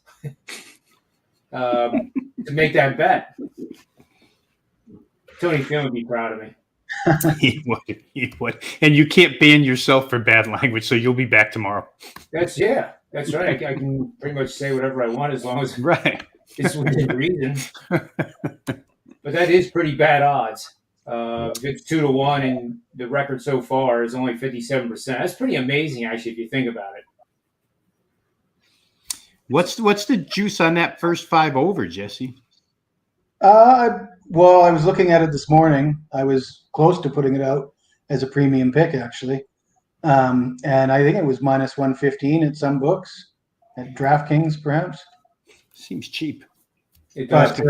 to make that bet. Tony Finn would be proud of me. He would. And you can't ban yourself for bad language, so you'll be back tomorrow. That's right. I can pretty much say whatever I want as long as right. it's within reason. But that is pretty bad odds. If it's 2-1, and the record so far is only 57%. That's pretty amazing, actually, if you think about it. What's the juice on that first 5 over, Jesse? Well, I was looking at it this morning. I was close to putting it out as a premium pick, actually. And I think it was minus 115 at some books, at DraftKings, perhaps. Seems cheap. It does.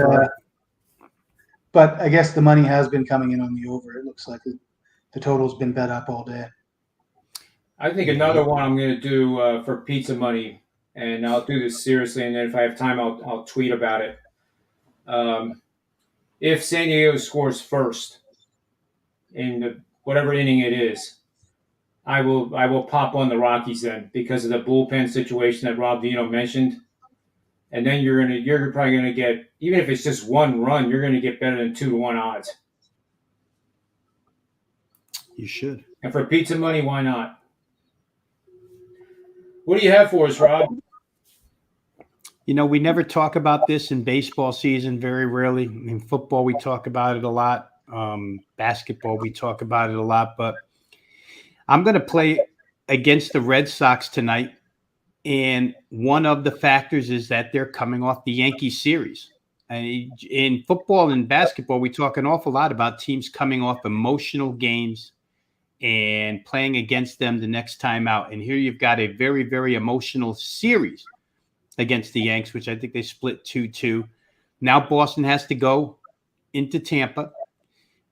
But I guess the money has been coming in on the over. It looks like the total's been bet up all day. I think another one I'm going to do for pizza money, and I'll do this seriously, and then if I have time, I'll tweet about it. If San Diego scores first in whatever inning it is, I will pop on the Rockies then, because of the bullpen situation that Rob Veno mentioned. And then you're probably gonna get, even if it's just 1 run, you're gonna get better than 2-1 odds. You should. And for pizza money, why not? What do you have for us, Rob? We never talk about this in baseball season, very rarely. In football, we talk about it a lot. Basketball, we talk about it a lot. But I'm going to play against the Red Sox tonight. And one of the factors is that they're coming off the Yankees series. And in football and basketball, we talk an awful lot about teams coming off emotional games and playing against them the next time out. And here you've got a very, very emotional series against the Yanks, which I think they split 2-2. Now Boston has to go into Tampa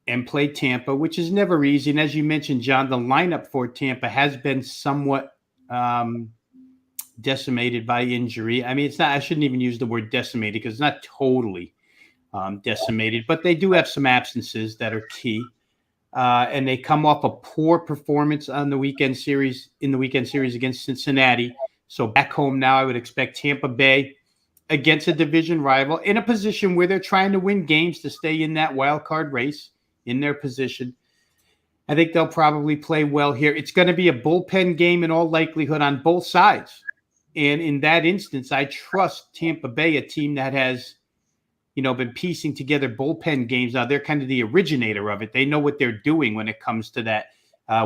and play Tampa, which is never easy. And as you mentioned, John, the lineup for Tampa has been somewhat decimated by injury. I mean, it's not, I shouldn't even use the word decimated because it's not totally decimated, but they do have some absences that are key. And they come off a poor performance on the weekend series against Cincinnati. So back home now, I would expect Tampa Bay against a division rival in a position where they're trying to win games to stay in that wild card race in their position. I think they'll probably play well here. It's going to be a bullpen game in all likelihood on both sides. And in that instance, I trust Tampa Bay, a team that has, been piecing together bullpen games. Now, they're kind of the originator of it. They know what they're doing when it comes to that.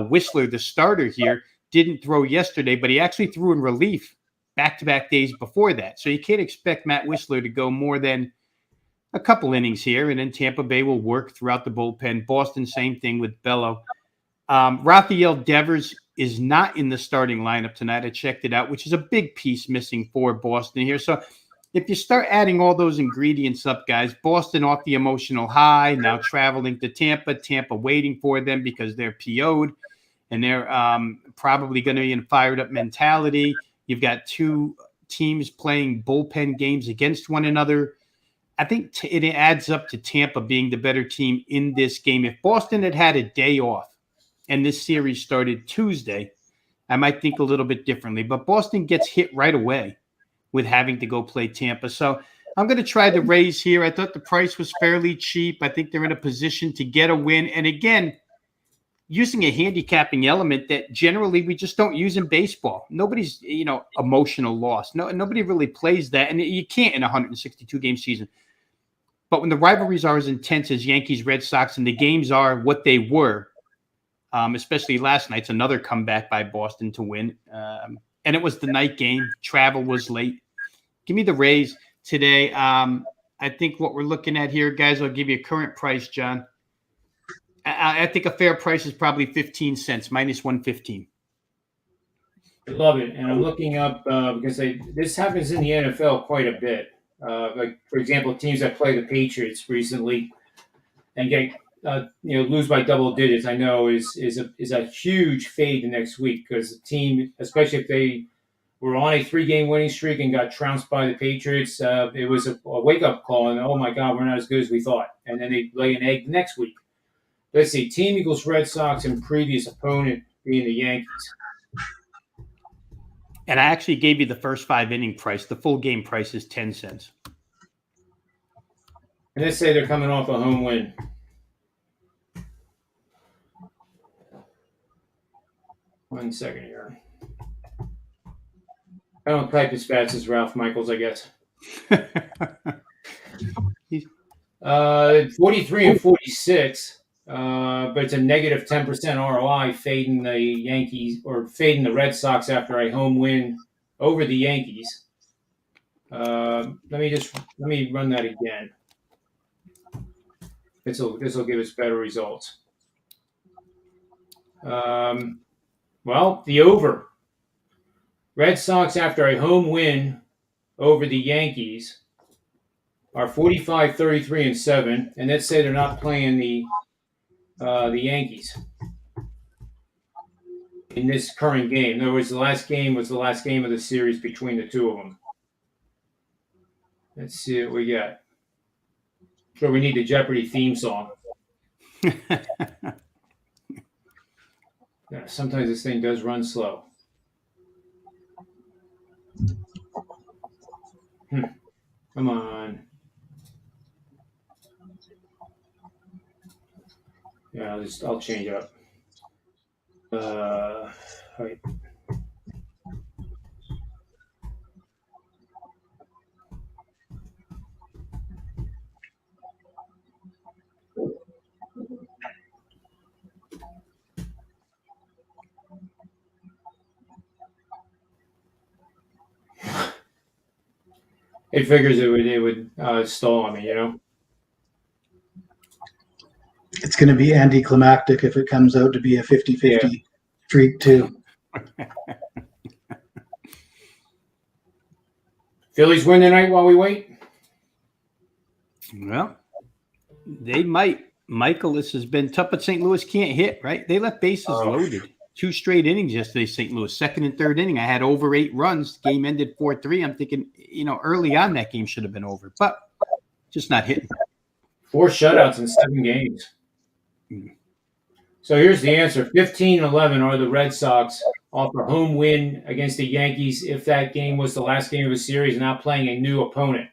Whistler, the starter here, didn't throw yesterday, but he actually threw in relief back-to-back days before that. So you can't expect Matt Whistler to go more than a couple innings here, and then Tampa Bay will work throughout the bullpen. Boston, same thing with Bello. Rafael Devers is not in the starting lineup tonight. I checked it out, which is a big piece missing for Boston here. So if you start adding all those ingredients up, guys, Boston off the emotional high, now traveling to Tampa waiting for them because they're PO'd, and they're probably going to be in a fired-up mentality. You've got two teams playing bullpen games against one another. I think it adds up to Tampa being the better team in this game. If Boston had had a day off and this series started Tuesday, I might think a little bit differently. But Boston gets hit right away with having to go play Tampa. So I'm going to try the Rays here. I thought the price was fairly cheap. I think they're in a position to get a win. And again, using a handicapping element that generally we just don't use in baseball. Nobody's, emotional loss. Nobody really plays that. And you can't in a 162-game season. But when the rivalries are as intense as Yankees, Red Sox, and the games are what they were, especially last night's another comeback by Boston to win. And it was the night game. Travel was late. Give me the Rays today. I think what we're looking at here, guys, I'll give you a current price, John. I think a fair price is probably 15 cents, minus 115. I love it. And I'm looking up because this happens in the NFL quite a bit. Like, for example, teams that play the Patriots recently and get lose by double digits, I know is a huge fade the next week, because the team, especially if they were on a 3-game winning streak and got trounced by the Patriots, it was a wake-up call, and oh my God, we're not as good as we thought. And then they lay an egg the next week. Let's see, team equals Red Sox and previous opponent being the Yankees. And I actually gave you the first 5-inning price. The full game price is 10 cents. And let's say they're coming off a home win. One second here. I don't type as fast as Ralph Michaels, I guess. 43 and 46. but it's a negative 10% ROI fading the Yankees or fading the Red Sox after a home win over the Yankees. Let me run that again. This will give us better results. Well, the over. Red Sox after a home win over the Yankees are 45, 33, and 7, and let's say they're not playing the Yankees in this current game. In other words, the last game was the last game of the series between the two of them. Let's see what we got. So we need the Jeopardy theme song. Yeah, sometimes this thing does run slow. Come on. Yeah, I'll change it up. Right. It figures it would stall on me, you know. It's going to be anticlimactic if it comes out to be a 50-50 streak too. Phillies win tonight while we wait? Well, they might. Michaelis has been tough, but St. Louis can't hit, right? They left bases loaded. 2 straight innings yesterday, St. Louis. Second and third inning, I had over 8 runs. Game ended 4-3. I'm thinking, early on that game should have been over, but just not hitting. 4 shutouts in 7 games. So here's the answer. 15-11 are the Red Sox off a home win against the Yankees if that game was the last game of the series and now playing a new opponent.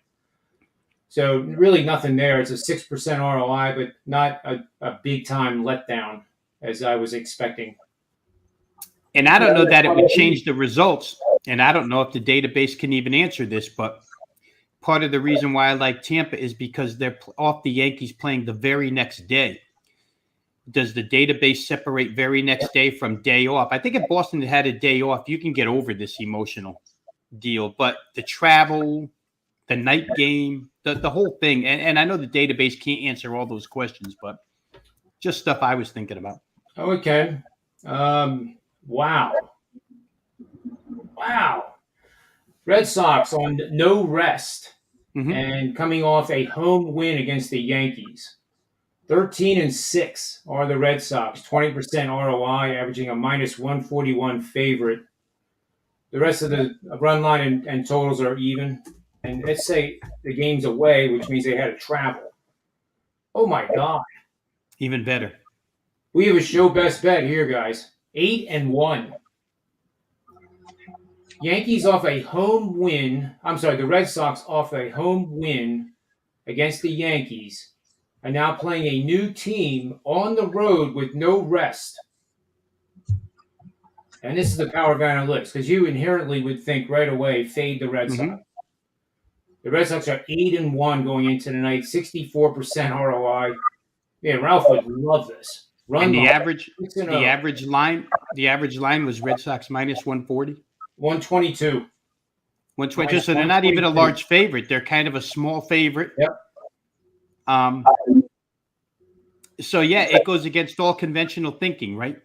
So really nothing there. It's a 6% ROI, but not a big-time letdown as I was expecting. And I don't know that it would change the results, and I don't know if the database can even answer this, but part of the reason why I like Tampa is because they're off the Yankees playing the very next day. Does the database separate very next day from day off? I think if Boston had a day off, you can get over this emotional deal. But the travel, the night game, the whole thing, and I know the database can't answer all those questions, but just stuff I was thinking about. Okay. Wow. Red Sox on no rest and coming off a home win against the Yankees. 13-6 are the Red Sox, 20% ROI, averaging a -141 favorite. The rest of the run line and totals are even. And let's say the game's away, which means they had to travel. Oh, my God. Even better. We have a show best bet here, guys. 8-1. Yankees off a home win. I'm sorry, the Red Sox off a home win against the Yankees are now playing a new team on the road with no rest. And this is the power of analytics, because you inherently would think right away, fade the Red Sox. The Red Sox are 8-1 going into tonight, 64% ROI. Yeah, Ralph would love this. And the average line was Red Sox -140. 122. 122. So they're not even a large favorite. They're kind of a small favorite. Yep. So yeah, it goes against all conventional thinking, right?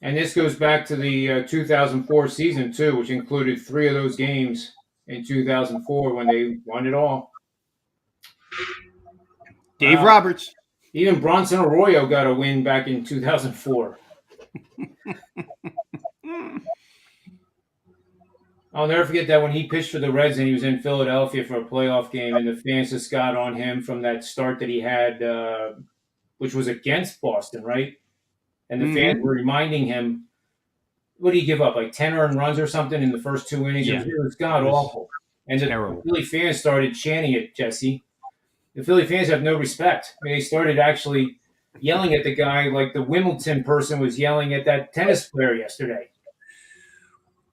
And this goes back to the 2004 season too, which included 3 of those games in 2004 when they won it all. Dave Roberts. Even Bronson Arroyo got a win back in 2004. I'll never forget that when he pitched for the Reds and he was in Philadelphia for a playoff game, and the fans just got on him from that start that he had, which was against Boston, right? And the fans were reminding him, what did he give up, like 10 earned runs or something in the first 2 innings? Yeah. It was god-awful. And the Philly fans started chanting it, Jesse. The Philly fans have no respect. I mean, they started actually yelling at the guy like the Wimbledon person was yelling at that tennis player yesterday.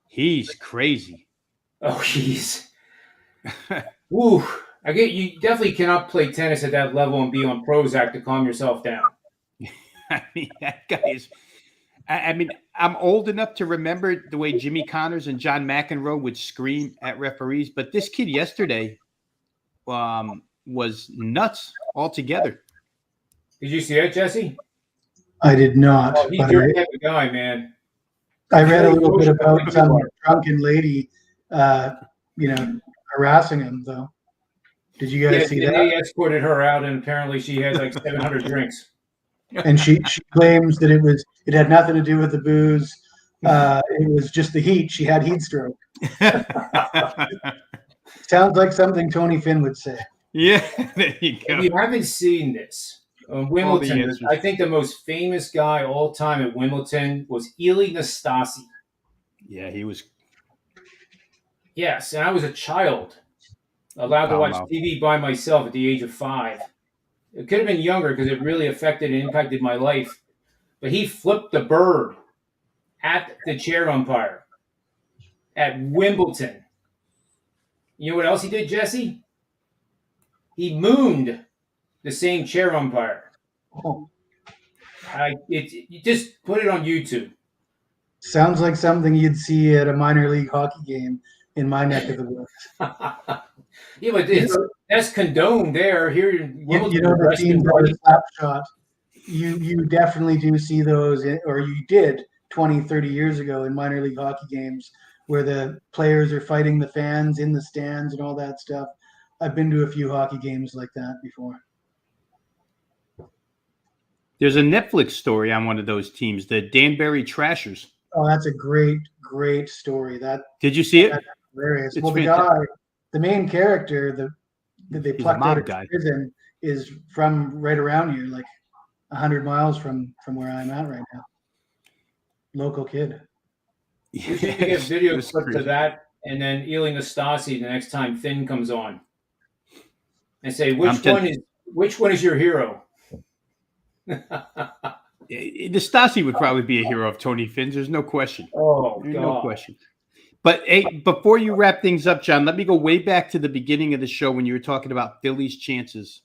He's crazy. Oh, he's woo. I get you definitely cannot play tennis at that level and be on Prozac to calm yourself down. I mean, that guy is. I mean, I'm old enough to remember the way Jimmy Connors and John McEnroe would scream at referees, but this kid yesterday was nuts altogether. Did you see that, Jesse? I did not. Oh, he's But your type of guy, man. I read a little bit about some drunken lady, harassing him, though. Did you guys see that? They escorted her out, and apparently she had like 700 drinks. And she claims that it had nothing to do with the booze. It was just the heat. She had heat stroke. Sounds like something Tony Finn would say. Yeah, there you go. If you haven't seen this, Wimbledon, I think the most famous guy all time at Wimbledon was Eli Nastasi. Yeah, he was. Yes, and I was a child, allowed to watch TV by myself at the age of 5. It could have been younger because it really affected and impacted my life. But he flipped the bird at the chair umpire at Wimbledon. You know what else he did, Jesse? He mooned the same chair umpire. Oh. You just put it on YouTube. Sounds like something you'd see at a minor league hockey game in my neck of the woods. Yeah, but that's condoned there. Here, the team that slap shot. You definitely do see those, or you did 20, 30 years ago in minor league hockey games where the players are fighting the fans in the stands and all that stuff. I've been to a few hockey games like that before. There's a Netflix story on one of those teams, the Danbury Trashers. Oh, that's a great, great story. Did you see it? That's hilarious. Well, the main character, that they plucked out of prison is from right around here, like 100 miles from where I'm at right now. Local kid. We should get a video clip to that, and then Eli Nastasi the next time Finn comes on, and say which one is your hero. Nastasi would probably be a hero of Tony Finn's. There's no question. Oh, God. No question. But hey, before you wrap things up, John, let me go way back to the beginning of the show when you were talking about Philly's chances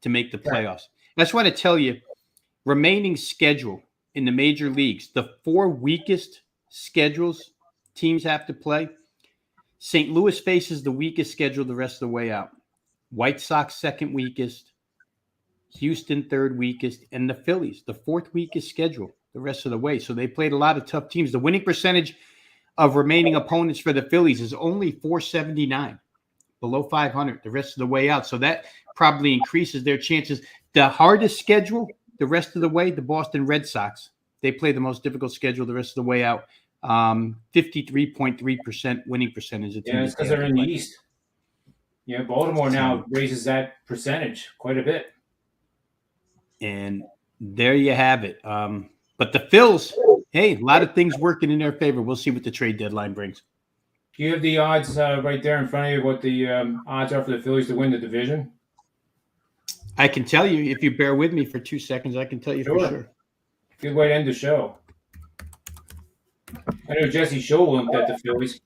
to make the playoffs. I just want to tell you, remaining schedule in the major leagues, the 4 weakest schedules teams have to play. St. Louis faces the weakest schedule the rest of the way out. White Sox second weakest, Houston third weakest, and the Phillies the 4th weakest schedule the rest of the way. So they played a lot of tough teams. The winning percentage of remaining opponents for the Phillies is only .479, below 500 the rest of the way out. So that probably increases their chances. The hardest schedule the rest of the way, the Boston Red Sox. They play the most difficult schedule the rest of the way out. 53.3% winning percentage. Yeah, it's because they're in the East. Yeah, Baltimore now raises that percentage quite a bit. And there you have it. But the Phils, hey, a lot of things working in their favor. We'll see what the trade deadline brings. Do you have the odds right there in front of you, what the odds are for the Phillies to win the division? I can tell you, if you bear with me for 2 seconds, I can tell you for sure. Good way to end the show. I know Jesse Scholl will bet the Phillies.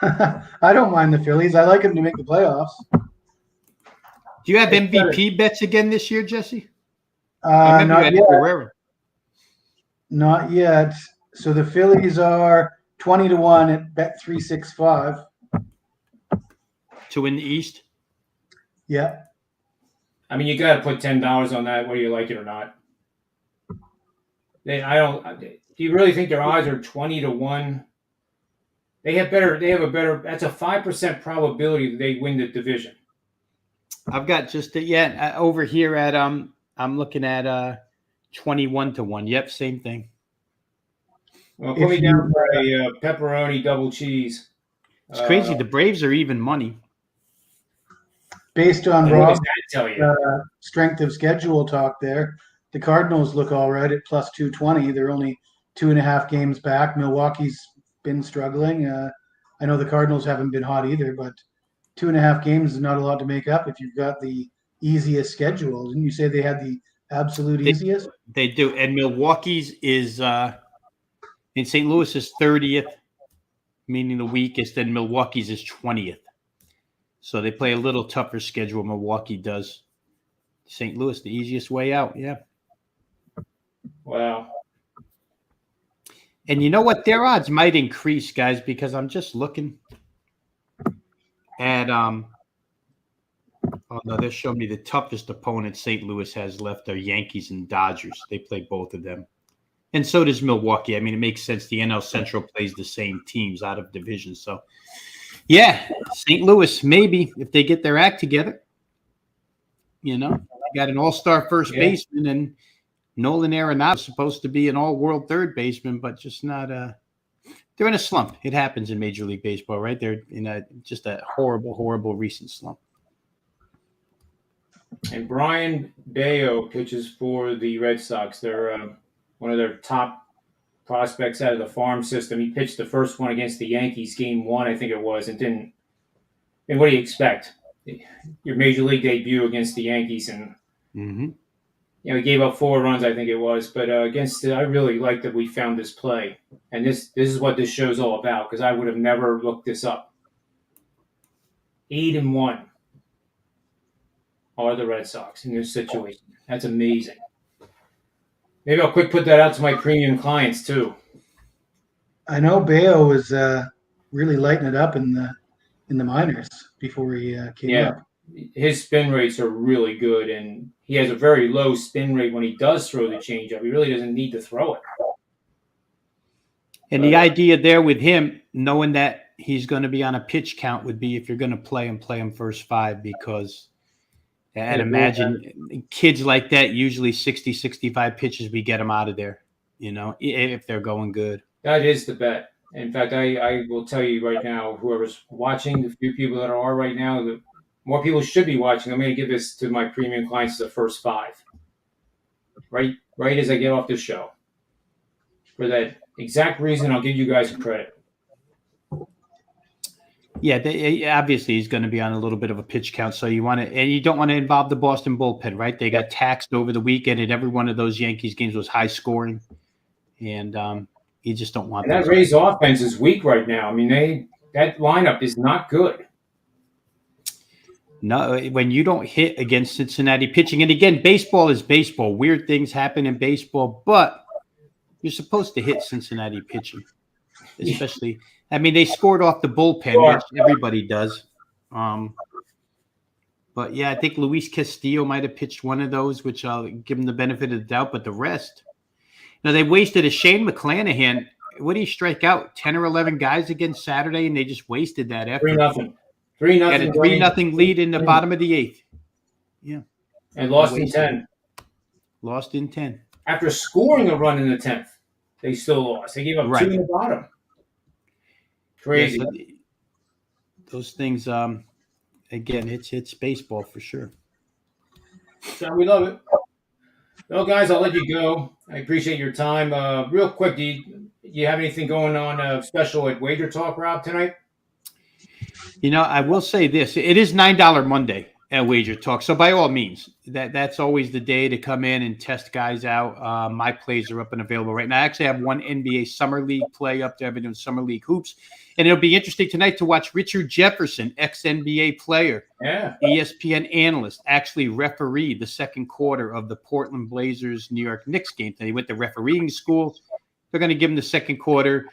I don't mind the Phillies. I like them to make the playoffs. Do you have MVP bets again this year, Jesse? Not yet. Not yet. So the Phillies are 20-1 at Bet365. To win the East? Yeah. I mean, you got to put $10 on that, whether you like it or not. Do you really think their odds are 20-1? They have a better. That's a 5% probability that they win the division. I've got just over here at I'm looking at 21-1. Yep, same thing. Well, put me down for a pepperoni double cheese. It's crazy. The Braves are even money. Based on Rob's strength of schedule talk there, the Cardinals look all right at plus 220. They're only 2.5 games back. Milwaukee's been struggling. I know the Cardinals haven't been hot either, but 2.5 games is not a lot to make up if you've got the easiest schedule. Didn't you say they had the absolute easiest? They do. And Milwaukee's is in St. Louis is 30th, meaning the weakest, and Milwaukee's is 20th. So they play a little tougher schedule. Milwaukee does. St. Louis, the easiest way out. Yeah. Wow. And you know what? Their odds might increase, guys, because I'm just looking at oh no, they're showing me the toughest opponent St. Louis has left are Yankees and Dodgers. They play both of them. And so does Milwaukee. I mean, it makes sense. The NL Central plays the same teams out of division. So, yeah, St. Louis, maybe, if they get their act together. You know, they got an all-star first baseman, and Nolan Arenado is supposed to be an all-world third baseman, but just not they're in a slump. It happens in Major League Baseball, right? They're in just a horrible, horrible recent slump. And Brian Bayo pitches for the Red Sox. They're one of their top prospects out of the farm system. He pitched the first one against the Yankees, game 1, I think it was, and didn't. And what do you expect? Your major league debut against the Yankees, and you know, he gave up 4 runs, I think it was. But I really like that we found this play, and this is what this show's all about, because I would have never looked this up. 8-1 are the Red Sox in this situation. That's amazing. Maybe I'll quick put that out to my premium clients too. I know Bayo was really lighting it up in the minors before he came up. His spin rates are really good, and he has a very low spin rate when he does throw the changeup. He really doesn't need to throw it. And the idea there with him, knowing that he's going to be on a pitch count, would be if you're going to play him first 5, because I'd imagine kids like that, usually 60, 65 pitches, we get them out of there, you know, if they're going good. That is the bet. In fact, I will tell you right now, whoever's watching, the few people that are right now, the more people should be watching. I'm going to give this to my premium clients the first 5. Right as I get off this show. For that exact reason, I'll give you guys credit. Yeah, obviously he's going to be on a little bit of a pitch count, so you don't want to involve the Boston bullpen, right? They got taxed over the weekend, and every one of those Yankees games was high scoring, and you just don't want that. Rays offense is weak right now. I mean, that lineup is not good. No, when you don't hit against Cincinnati pitching, and again, baseball is baseball. Weird things happen in baseball, but you're supposed to hit Cincinnati pitching, especially. I mean, they scored off the bullpen, which everybody does. But yeah, I think Luis Castillo might have pitched one of those, which I'll give him the benefit of the doubt. But the rest, now they wasted a Shane McClanahan. What did he strike out? 10 or 11 guys against Saturday, and they just wasted that effort. 3-0. 3-0. Had a 3-0 lead in the bottom of the 8th. Yeah, and lost in 10. Lost in 10 after scoring a run in the 10th. They still lost. They gave up 2 in the bottom. Crazy. Yeah, so those things, again, it's baseball for sure. So we love it. Well, guys, I'll let you go. I appreciate your time. Real quick, do you have anything going on special at Wager Talk, Rob, tonight? You know, I will say this. It is $9 Monday at Wager Talk. So by all means, that's always the day to come in and test guys out. My plays are up and available right now. I actually have one NBA Summer League play up there. I've been doing Summer League hoops. And it'll be interesting tonight to watch Richard Jefferson, ex-NBA player, ESPN analyst, actually referee the second quarter of the Portland Blazers New York Knicks game. And he went to refereeing school. They're going to give him the second quarter.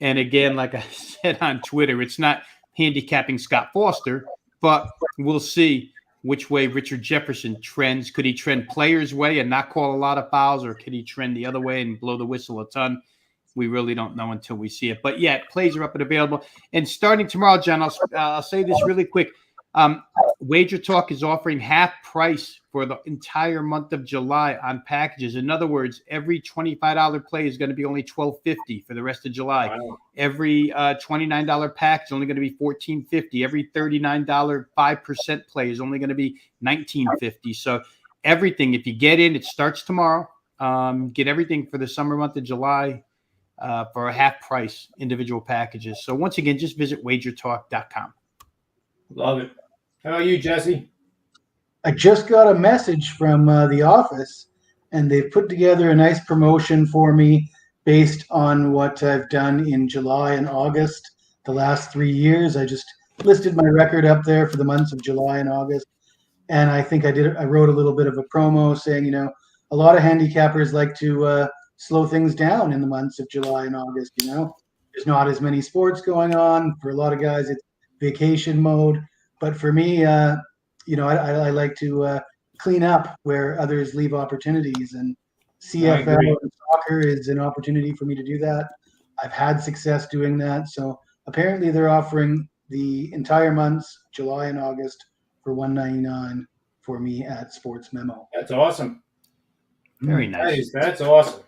And again, like I said on Twitter, it's not handicapping Scott Foster, but we'll see which way Richard Jefferson trends. Could he trend players' way and not call a lot of fouls, or could he trend the other way and blow the whistle a ton? We really don't know until we see it. But yeah, plays are up and available. And starting tomorrow, John, I'll say this really quick. Wager Talk is offering half price for the entire month of July on packages. In other words, every $25 play is going to be only $12.50 for the rest of July. Wow. Every $29 pack is only going to be $14.50. Every $39 5% play is only going to be $19.50. So everything, if you get in, it starts tomorrow. Get everything for the summer month of July for a half price individual packages. So once again, just visit wagertalk.com. Love it. How about you, Jesse? I just got a message from the office, and they've put together a nice promotion for me based on what I've done in July and August the last 3 years. I just listed my record up there for the months of July and August, and I think I wrote a little bit of a promo saying, you know, a lot of handicappers like to slow things down in the months of July and August. There's not as many sports going on. For a lot of guys, it's vacation mode. But for me, I like to clean up where others leave opportunities, and CFL and soccer is an opportunity for me to do that. I've had success doing that. So apparently they're offering the entire months, July and August, for $1.99 for me at Sports Memo. That's awesome. Very nice. That's awesome.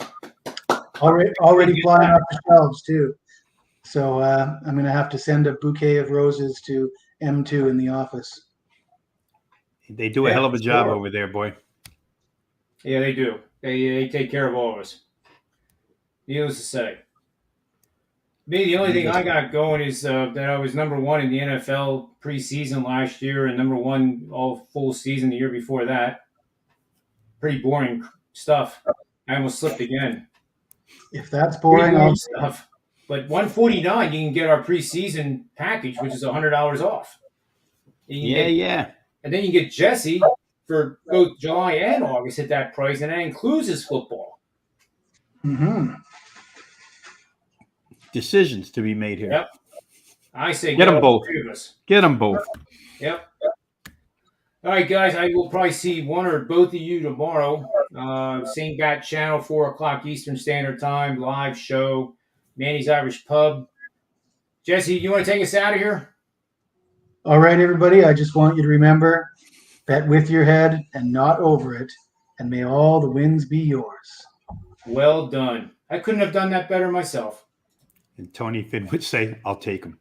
Already flying off the shelves too. So I'm going to have to send a bouquet of roses to M2 in the office. They do a hell of a job over there, boy. Yeah, they do. They take care of all of us. Needless to say. Me, the only thing I got going is that I was number 1 in the NFL preseason last year and number 1 all full season the year before that. Pretty boring stuff. I almost slipped again. If that's boring, stuff. But $149, you can get our preseason package, which is $100 off. Yeah. And then you get Jesse for both July and August at that price, and that includes his football. Mm-hmm. Decisions to be made here. Yep. I say get them both. Get them both. Yep. All right, guys. I will probably see one or both of you tomorrow. Same bat channel, 4 o'clock Eastern Standard Time, live show, Manny's Irish Pub. Jesse, you want to take us out of here? All right, everybody. I just want you to remember, bet with your head and not over it, and may all the wins be yours. Well done. I couldn't have done that better myself. And Tony Finn would say, I'll take them.